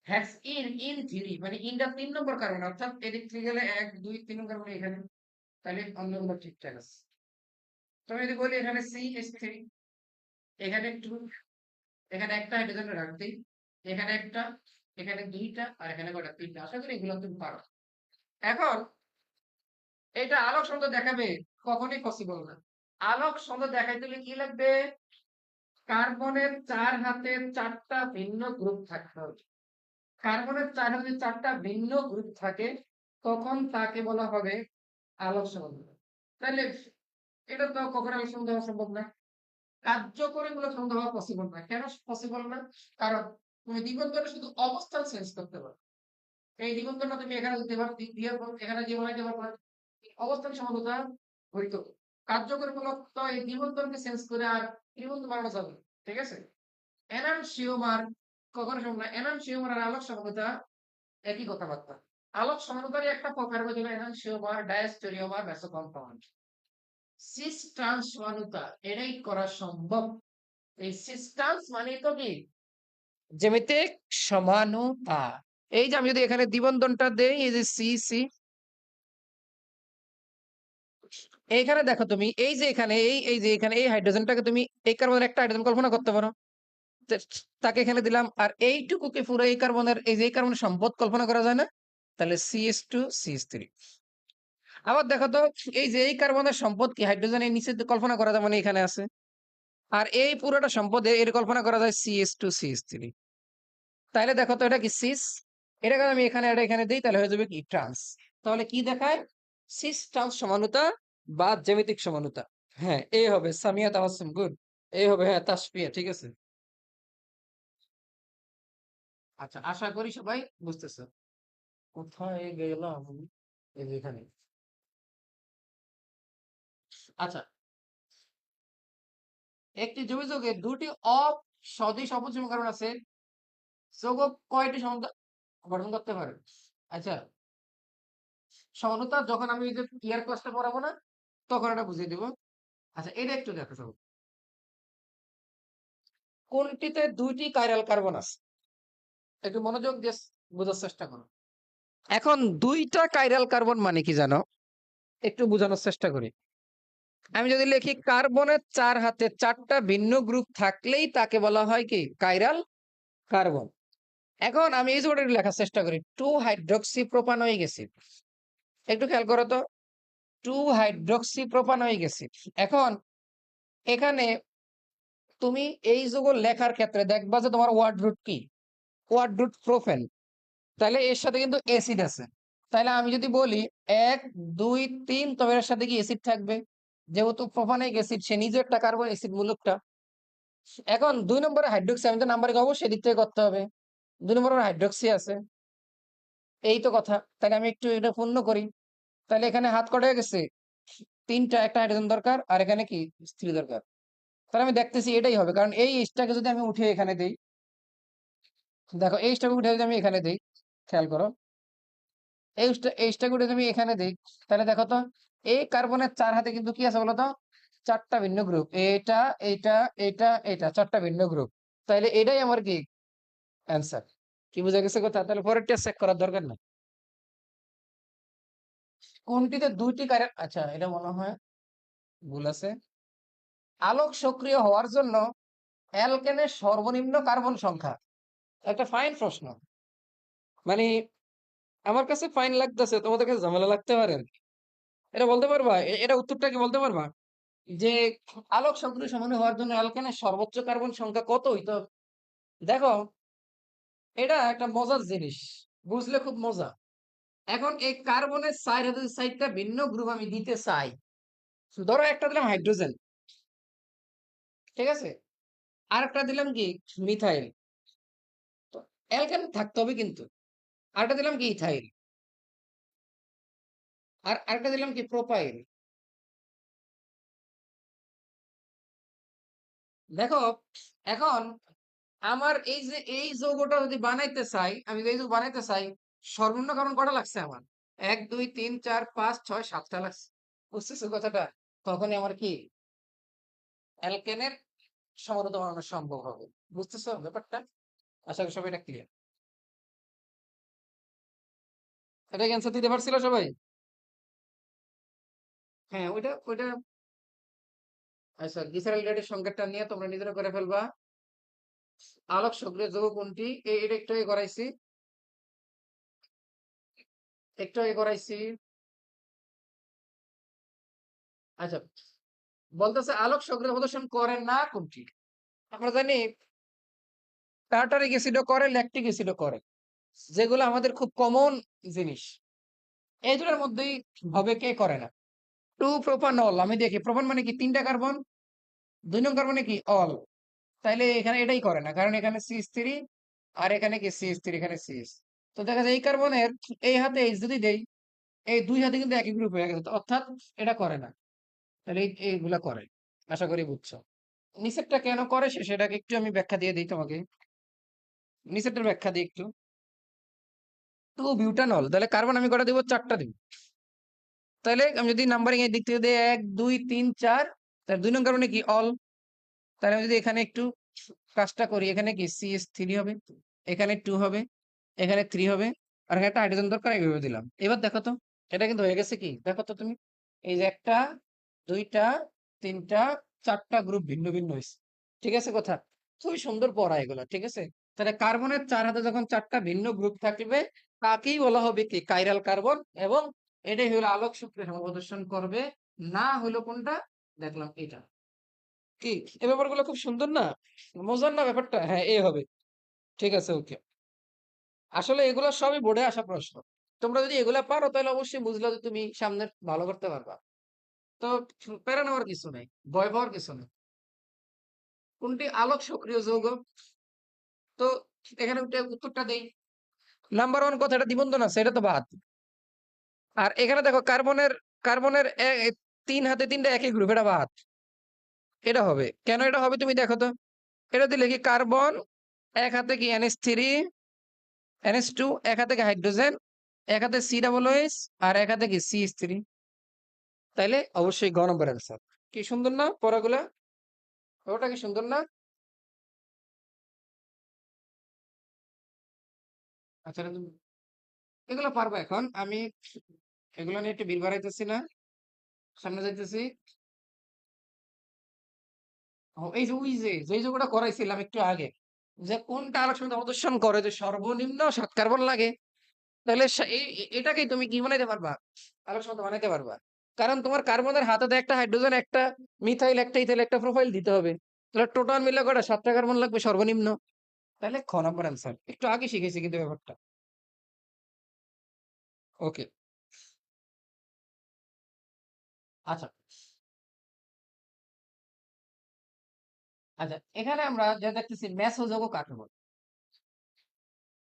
হ্যাটস ইন থিওরি মানে ইনটা 3 নম্বর কার্বন, অর্থাৎ এদিক থেকে গেলে 1 2 3 কার্বন এখানে, তাহলে অন্যগুলো ঠিকঠাক আছে। তুমি যদি বলি এখানে CH3, এখানে 2, এখানে একটা হাইড্রোজেন রাখতেই, এখানে একটা, এখানে 2টা, আর এখানে কয়টা? 3টা। আশা করি এগুলো তুমি পারো। এখন এটা আলোক সংখ্যা দেখাবে, কখনোই পসিবল না। আলোক সংখ্যা দেখাইতে হলে কি লাগবে? কার্বনের 4 হাতে 4টা ভিন্ন গ্রুপ থাকতে হবে। কার্বনের 4 হাতে 4টা ভিন্ন গ্রুপ থাকে, তখন তাকে বলা হবে আলোক সংখ্যা। তাহলে এটা তো কখনো আলোক সংখ্যা হওয়া সম্ভব না। কার্যকরী মূলক সংখ্যা হওয়া পসিবল না। কেন পসিবল না? কারণ তুমি দ্বিবন্ধনে শুধু অবস্থান চেঞ্জ করতে পারো। এই দ্বিবন্ধনটা তুমি এখানে দিতে পারো, এখানে দিয়ে বানাইতে পারো না। অবস্থান সমানতা হইতো। কার্যকরী মূলক তো এই দ্বিবন্ধনকে চেঞ্জ করে আর ত্রিবন্ধন বানানো যাবে না। ঠিক আছে। এনানসিওমার কখনো সম্ভব না। এনানসিওমার আর আলোক সমানতা একই কথাবার্তা। আলোক সমানতারই একটা প্রকার হলো এনানসিওমার, ডায়াস্টেরিওমার, মেসোকম্পাউন্ড। সিস ট্রান্স সমানতা এটাই করা সম্ভব। এই সিস্টান্স মানে তো কি জ্যামিতিক সমানুতা। এই যে আমি যদি এখানে দ্বিবন্ধনটা দেই, এই যে সি সি, এইখানে দেখো তুমি এই যে এখানে এই যে এখানে এই হাইড্রোজেনটাকে তুমি এই কার্বনের একটা হাইড্রোজেন কল্পনা করতে পারো, তাকে এখানে দিলাম, আর এইটুকুকে পুরো এই কার্বনের এই যে এই কার্বনের সম্পদ কল্পনা করা যায় না? তাহলে CH2 CH3। আবার দেখো তো এই যে এই কার্বনের সম্পদ কি হাইড্রোজেন এই নিচে কল্পনা করা যায়, মানে এখানে আছে। আর এই পুরোটা সম্পদে এর কল্পনা করা যায় CH2 CH3। তাহলে দেখো তো এটা কি সিস, এটাকে আমি এখানে এটা এখানে দিই, তাহলে হয়ে যাবে কি ট্রান্স। তাহলে কি দেখায়? সিস ট্রান্স সমানুতা বা জ্যামিতিক সমানুতা। হ্যাঁ এই হবে সামিয়া তাবাসসুম, গুড। এই হবে হ্যাঁ তাসফিয়া, ঠিক আছে। আচ্ছা আশা করি সবাই বুঝতেছো। কোথায় গেলাম? এই যে এখানে। আচ্ছা, একটি যোগে দুটি সদিশ অপসমীকরণ আছে, যোগ কয়টি সমানুতা গঠন করতে পারে? আচ্ছা, সমানুতা যখন আমি এই যে ইয়ার ক্লাসটা পড়াবো না, তখন এটা বুঝিয়ে দিব। আচ্ছা এটা একটু দেখো সব, কোনটিতে দুইটি কাইরাল কার্বন আছে? একটু মনোযোগ দিয়ে বোঝার চেষ্টা করো। এখন দুইটা কাইরাল কার্বন মানে কি জানো? একটু বোঝানোর চেষ্টা করি। আমি যদি লিখি কার্বনের 4 হাতে 4টা ভিন্ন গ্রুপ থাকলেই তাকে বলা হয় কি কাইরাল কার্বন। এখন আমি এই যে লেখার চেষ্টা করি, 2 হাইড্রক্সি প্রোপানয়িক অ্যাসিড। একটু খেয়াল করো তো, 2 হাইড্রক্সি প্রোপানয়িক অ্যাসিড। এখন এখানে তুমি এই যৌগ লেখার ক্ষেত্রে দেখবা যে তোমার ওয়ার্ড রুট কি? Word root propane. তাহলে এর সাথে কিন্তু অ্যাসিড আছে। তাহলে আমি যদি বলি 1 2 3, তবে এর সাথে কি অ্যাসিড থাকবে? যেহেতু প্রোপানিক অ্যাসিড, সে নিজে একটা কার্বন অ্যাসিড মূলকটা। এখন 2 নম্বরে হাইড্রোক্সি, আমি তো নাম্বারিং অবশ্যই দিক থেকে করতে হবে। 2 নম্বরে হাইড্রোক্সি আছে, এই তো কথা। তাহলে আমি একটু এটা পূর্ণ করি। তাহলে এখানে হাত কটা হয়ে গেছে? 3টা, একটা হাইড্রোজেন দরকার, আর এখানে কি স্ত্রী দরকার। তাহলে আমি দেখতেছি এটাই হবে, কারণ এই এইচটাকে যদি আমি উঠে এখানে দেই, দেখো এইচটাকে উঠে যদি আমি এখানে দেই, খেয়াল করো, এইচটাকে উঠে যদি আমি এখানে দেই, তাহলে দেখো তো এই কার্বনের 4 হাতে কিন্তু কি আছে বলতো? 4টা ভিন্ন গ্রুপ, এটা এটা এটা এটা 4টা ভিন্ন গ্রুপ। তাহলে এটাই আমার কি অ্যান্সার। কি বুঝা গেছে কথা? তাহলে পরেরটা চেক করার দরকার নাই। কোনটিতে দুইটি কার্বন, আচ্ছা এটা মনে হয় ভুল আছে। আলোক সক্রিয় হওয়ার জন্য অ্যালকেনের সর্বনিম্ন কার্বন সংখ্যা। একটা ফাইন প্রশ্ন, মানে আমার কাছে ফাইন লাগতেছে, তোমাদের কাছে ঝামেলা লাগতে পারে। এটা বলতে পারবা? এটা উত্তরটা কি বলতে পারবা? যে আলোক সক্রিয় সমাণু হওয়ার জন্য অ্যালকেনের সর্বোচ্চ কার্বন সংখ্যা কত হইতো? দেখো এটা একটা মজার জিনিস, বুঝলে খুব মজা। এখন এই কার্বনের সাইডটা ভিন্ন গ্রুপ আমি দিতে চাই, ধরো একটা দিলাম হাইড্রোজেন, ঠিক আছে, আর একটা দিলাম কি মিথাইল। তো অ্যালকেন থাকতে হবে কিন্তু। আরেকটা দিলাম কি ইথাইল, আর আরেকটা দিলাম কি প্রোপাইল। দেখো এখন আমার এই যে এই যৌগটা যদি বানাইতে চাই, আমি যদি এই যৌগ বানাইতে চাই, সর্বনিম্ন কার্বন কটা লাগছে আমার? 1 2 3 4 5 6 7টা লাগছে। বুঝতেছো কথাটা? তখনই আমার কি অ্যালকেনের সমানতা বানানো সম্ভব হবে। বুঝতেছো ব্যাপারটা? আশা করি সবাই এটা ক্লিয়ার। এটা অ্যান্সার দিতে পারছিল সবাই? হ্যাঁ ওইটা ওইটা। আচ্ছা গ্লিসারল সংকেতটা নিয়ে তোমরা নিজেরা করে ফেলবা। আলোক সক্রিয় যৌগ কোনটি? এটা একটু আগে করাইছি, একটু আগে করাইছি। আচ্ছা, বলতেছে আলোক সক্রিয় প্রদর্শন করে না কোনটি? আমরা জানি টার্টারিক অ্যাসিডও করে, ল্যাকটিক অ্যাসিডও করে, যেগুলো আমাদের খুব কমন জিনিস। এই দুটোর মধ্যেই হবে কে করে না? 2 প্রোপানল। আমি দেখি প্রোপান মানে কি 3টা কার্বন, 2 নং কার্বনে কি অল। তাইলে এখানে এটাই করে না, কারণ এখানে CH3 আর এখানে কি CH3, এখানে CH। তো দেখা যায় এই কার্বনের এই হাতে H যদি দেই, এই 2 হাতে কিন্তু একই গ্রুপ হয়ে গেছে, তো অর্থাৎ এটা করে না। তাহলে এইগুলা করে। আশা করি বুঝছো। নিচেরটা কেন করে সেটাকে একটু আমি ব্যাখ্যা দিয়ে দিই তোমাকে। নিচেরটার ব্যাখ্যা দিই একটু। 2 বিউটানল, তাহলে কার্বন আমি কটা দিব? 4টা দিব। তাহলে আমি যদি নাম্বারিং এর দিক থেকে দিই 1 2 3 4, তাহলে 2 নং কার্বনে কি অল। তাহলে আমি যদি এখানে একটু কাজটা করি, এখানে কি CH3 হবে, এখানে 2 হবে, এখানে 3 হবে, আর এখানে একটা হাইড্রোজেন দরকার, এইভাবে দিলাম। এবার দেখো তো এটা কিন্তু হয়ে গেছে কি, দেখো তো তুমি, এই যে একটা, দুইটা, তিনটা, চারটা গ্রুপ ভিন্ন ভিন্ন হয়েছে। ঠিক আছে কথা, খুবই সুন্দর পড়া এগুলা। ঠিক আছে, তাহলে কার্বনের 4 হাতে যখন 4টা ভিন্ন গ্রুপ থাকবে, তাকেই বলা হবে কি কাইরাল কার্বন। এবং এটাই হলো আলোক সক্রিয় প্রদর্শন করবে। না হলো কোনটা, দেখলাম এটা। কি এই ব্যাপারগুলো খুব সুন্দর না, মজার না ব্যাপারটা? হ্যাঁ, এ হবে। ঠিক আছে, ওকে। আসলে এগুলো সবই বোর্ডে আসা প্রশ্ন। তোমরা যদি এগুলা পারো তাহলে অবশ্যই বুঝলে যে তুমি সামনে ভালো করতে পারবা। তো প্যারা নেওয়ার কিছু নেই, ভয় পাওয়ার কিছু নেই। কোনটি আলোক সক্রিয় যৌগ? তো এখানে উত্তরটা দেই। নাম্বার ওয়ান কথাটা দ্বিবন্ধন আছে, এটা তো বাদ। আর এখানে দেখো কার্বনের, কার্বনের 3 হাতে 3টা একই গ্রুপ, এটা বাদ। এটা হবে কেন, এটা হবে তুমি দেখো তো। এটা দিলে কি কার্বন এক হাতে কি NH3, NH2, এক হাতে কি হাইড্রোজেন, এক হাতে C OH, আর এক হাতে কি CH3। তাইলে অবশ্যই গ নম্বর অ্যান্সার। কি সুন্দর না পড়াগুলা? ওটা কি সুন্দর না? আচ্ছা, এগুলো পারবো এখন আমি, এগুলো নিয়ে একটু ভিড় বাড়াইতেছি না, সামনে যাইতেছি। এই যে ওই যে যেই যোগটা করাইছিলাম একটু আগে, যে কোনটা আলোক সংখ্যা প্রদর্শন করে যে সর্বনিম্ন 7 কার্বন লাগে, তাহলে এটাকেই তুমি কি বানাইতে পারবা, আলোক সংখ্যা বানাইতে পারবা। কারণ তোমার কার্বনের হাতে একটা হাইড্রোজেন, একটা মিথাইল, একটা ইথাইল, একটা প্রোফাইল দিতে হবে। তাহলে টোটাল মিলে কটা 7টা কার্বন লাগবে সর্বনিম্ন। তাহলে খ নম্বর অ্যান্সার। একটু আগে শিখেছি কিন্তু ব্যাপারটা। ওকে, আচ্ছা। আচ্ছা, এখানে আমরা যা দেখতেছি মেসোযোগ কাকে বলে।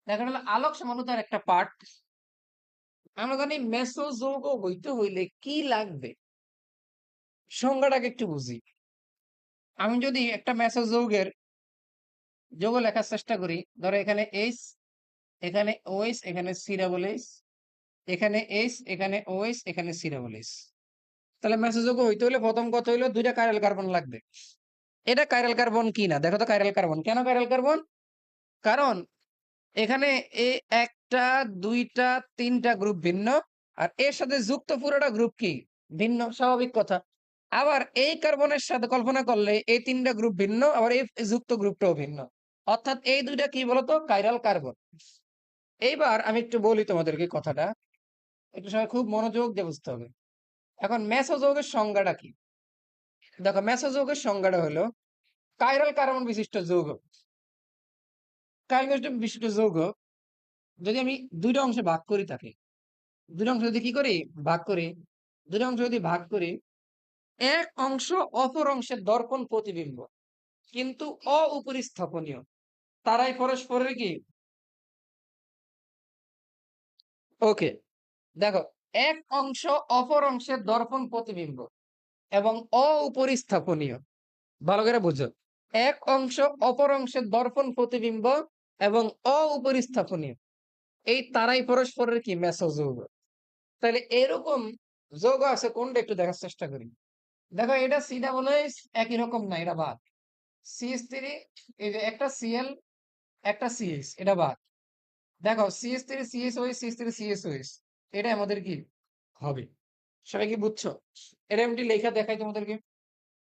দেখা গেল আলোক সমানুতার একটা পার্ট। আমরা জানি মেসোযোগ হইতে হইলে কি লাগবে, সংজ্ঞাটাকে একটু বুঝি। আমি যদি একটা মেসোযৌগের যৌগ লেখার চেষ্টা করি, ধরো এখানে এইচ, এখানে ওএইচ, এখানে C OH, এখানে এইচ, এখানে ওএইচ, এখানে C OH। তাহলে মেসোযোগ হইতে হলে প্রথম কথা হইলো 2টা কাইরাল কার্বন লাগবে। এটা কাইরাল কার্বন কি না দেখো তো, কাইরাল কার্বন। কেন কাইরাল কার্বন? কারণ এখানে একটা, দুইটা, তিনটা গ্রুপ ভিন্ন, আর এর সাথে যুক্ত পুরোটা গ্রুপ কি ভিন্ন, স্বাভাবিক কথা। আবার এই কার্বনের সাথে কল্পনা করলে এই 3টা গ্রুপ ভিন্ন, আবার এই যুক্ত গ্রুপটাও ভিন্ন। অর্থাৎ এই দুইটা কি বলতো, কাইরাল কার্বন। এইবার আমি একটু বলি তোমাদেরকে কথাটা, একটু সবাই খুব মনোযোগ দিয়ে বুঝতে হবে। এখন মেসোযৌগের সংজ্ঞাটা কি? দেখো মেসোযৌগের সংজ্ঞাটা হলো কাইরাল কার্বন বিশিষ্ট যৌগ। কাইরাল বিশিষ্ট যৌগ যদি আমি দুইটা অংশে ভাগ করি, তাকে দুটো অংশ যদি কি করি, ভাগ করি, দুটো অংশ যদি ভাগ করি, এক অংশ অপর অংশের দর্পণ প্রতিবিম্ব, কিন্তু অউপরিস্থাপনীয়। তারাই পরস্পরের কি, ওকে। দেখো, এক অংশ অপর অংশের দর্পণ প্রতিবিম্ব এবং অউপরিস্থাপনীয়। ভালো করে বুঝো, এক অংশ অপর অংশের দর্পণ প্রতিবিম্ব এবং অউপরিস্থাপনীয়, এই তারাই পরস্পরের কি মেসোযৌগ। তাহলে এরকম যৌগ আছে কোনটা, একটু দেখার চেষ্টা করি। দেখো এটা C OH একই রকম না, এটা বাদ। CH3, এই যে একটা Cl, একটা CH, এটা বাদ। দেখো CH3 CSOH, CH3 CSOH, এটা আমাদের কি হবে। সবাই কি বুঝছো? এটা আমি লেখা দেখাই তোমাদেরকে।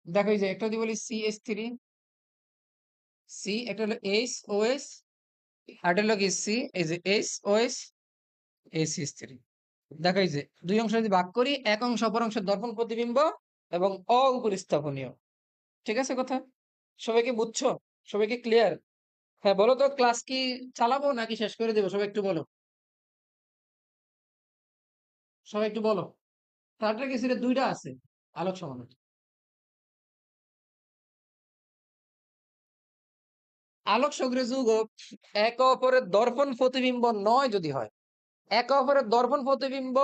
দেখো এই যে একটা যদি বলি CH3 C, একটা হলো HOH, আর একটা হলো কি C, এই যে HOH, এই CH3। দেখো এই যে দুই অংশ যদি ভাগ করি, এক অংশ অপর অংশের দর্পণ প্রতিবিম্ব এবং অউপরিস্থাপনীয়। ঠিক আছে কথা, সবাই কি বুঝছো? সবাই কি ক্লিয়ার? হ্যাঁ বলো তো, ক্লাস কি চালাবো নাকি শেষ করে দেবো? সবাই একটু বলো, সবাই একটু বলো। তারটা কি ছিল, দুইটা আছে আলোক সমানুতা। আলোক সক্রিয় যৌগ একে অপরের দর্পণ প্রতিবিম্ব নয় যদি হয়, একে অপরের দর্পণ প্রতিবিম্ব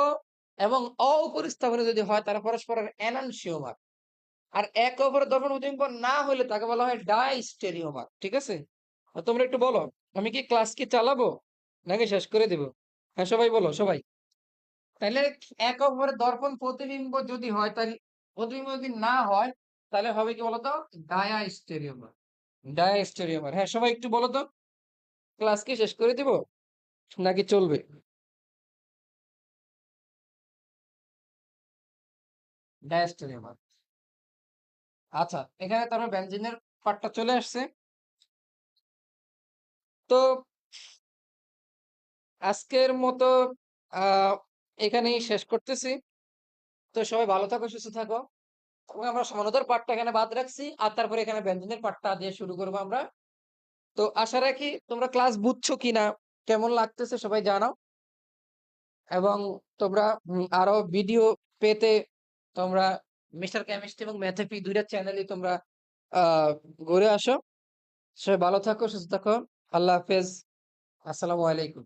এবং অপরিস্থাপনে যদি হয়, তারা পরস্পরের এনানসিওমার। আর একে অপরের দর্পণ প্রতিবিম্ব না হলে তাকে বলা হয় ডাইস্টেরিওমার। ঠিক আছে, তোমরা একটু বলো, আমি কি ক্লাস কি চালাবো নাকি শেষ করে দেবো? হ্যাঁ সবাই বলো, সবাই। তাহলে এক অপরের দর্পণ প্রতিবিম্ব যদি হয়, তাহলে প্রতিবিম্ব যদি না হয়, তাহলে হবে কি বলতো? ডায়াস্টেরিওমার। ডায়াস্টেরিওমার। হ্যাঁ, সবাই একটু বলো তো, ক্লাস কি শেষ করে দিব নাকি চলবে? ডায়াস্টেরিওমার। আচ্ছা, এখানে তারপর বেনজিনের পার্টটা চলে আসছে। তো আজকের মতো আহ এখানেই শেষ করতেছি। তো সবাই ভালো থাকো, সুস্থ থাকো। এবং আমরা সমানতার পার্টটা এখানে বাদ রাখছি, আর তারপরে এখানে ব্যঞ্জনের পার্টটা দিয়ে শুরু করবো আমরা। তো আশা রাখি তোমরা ক্লাস বুঝছো কিনা, কেমন লাগতেছে সবাই জানাও। এবং তোমরা আরো ভিডিও পেতে তোমরা মিস্টার কেমিস্ট্রি এবং ম্যাথেপি দুইটা চ্যানেলই তোমরা আহ ঘুরে আসো। সবাই ভালো থাকো, সুস্থ থাকো। আল্লাহ হাফেজ। আসসালামু আলাইকুম।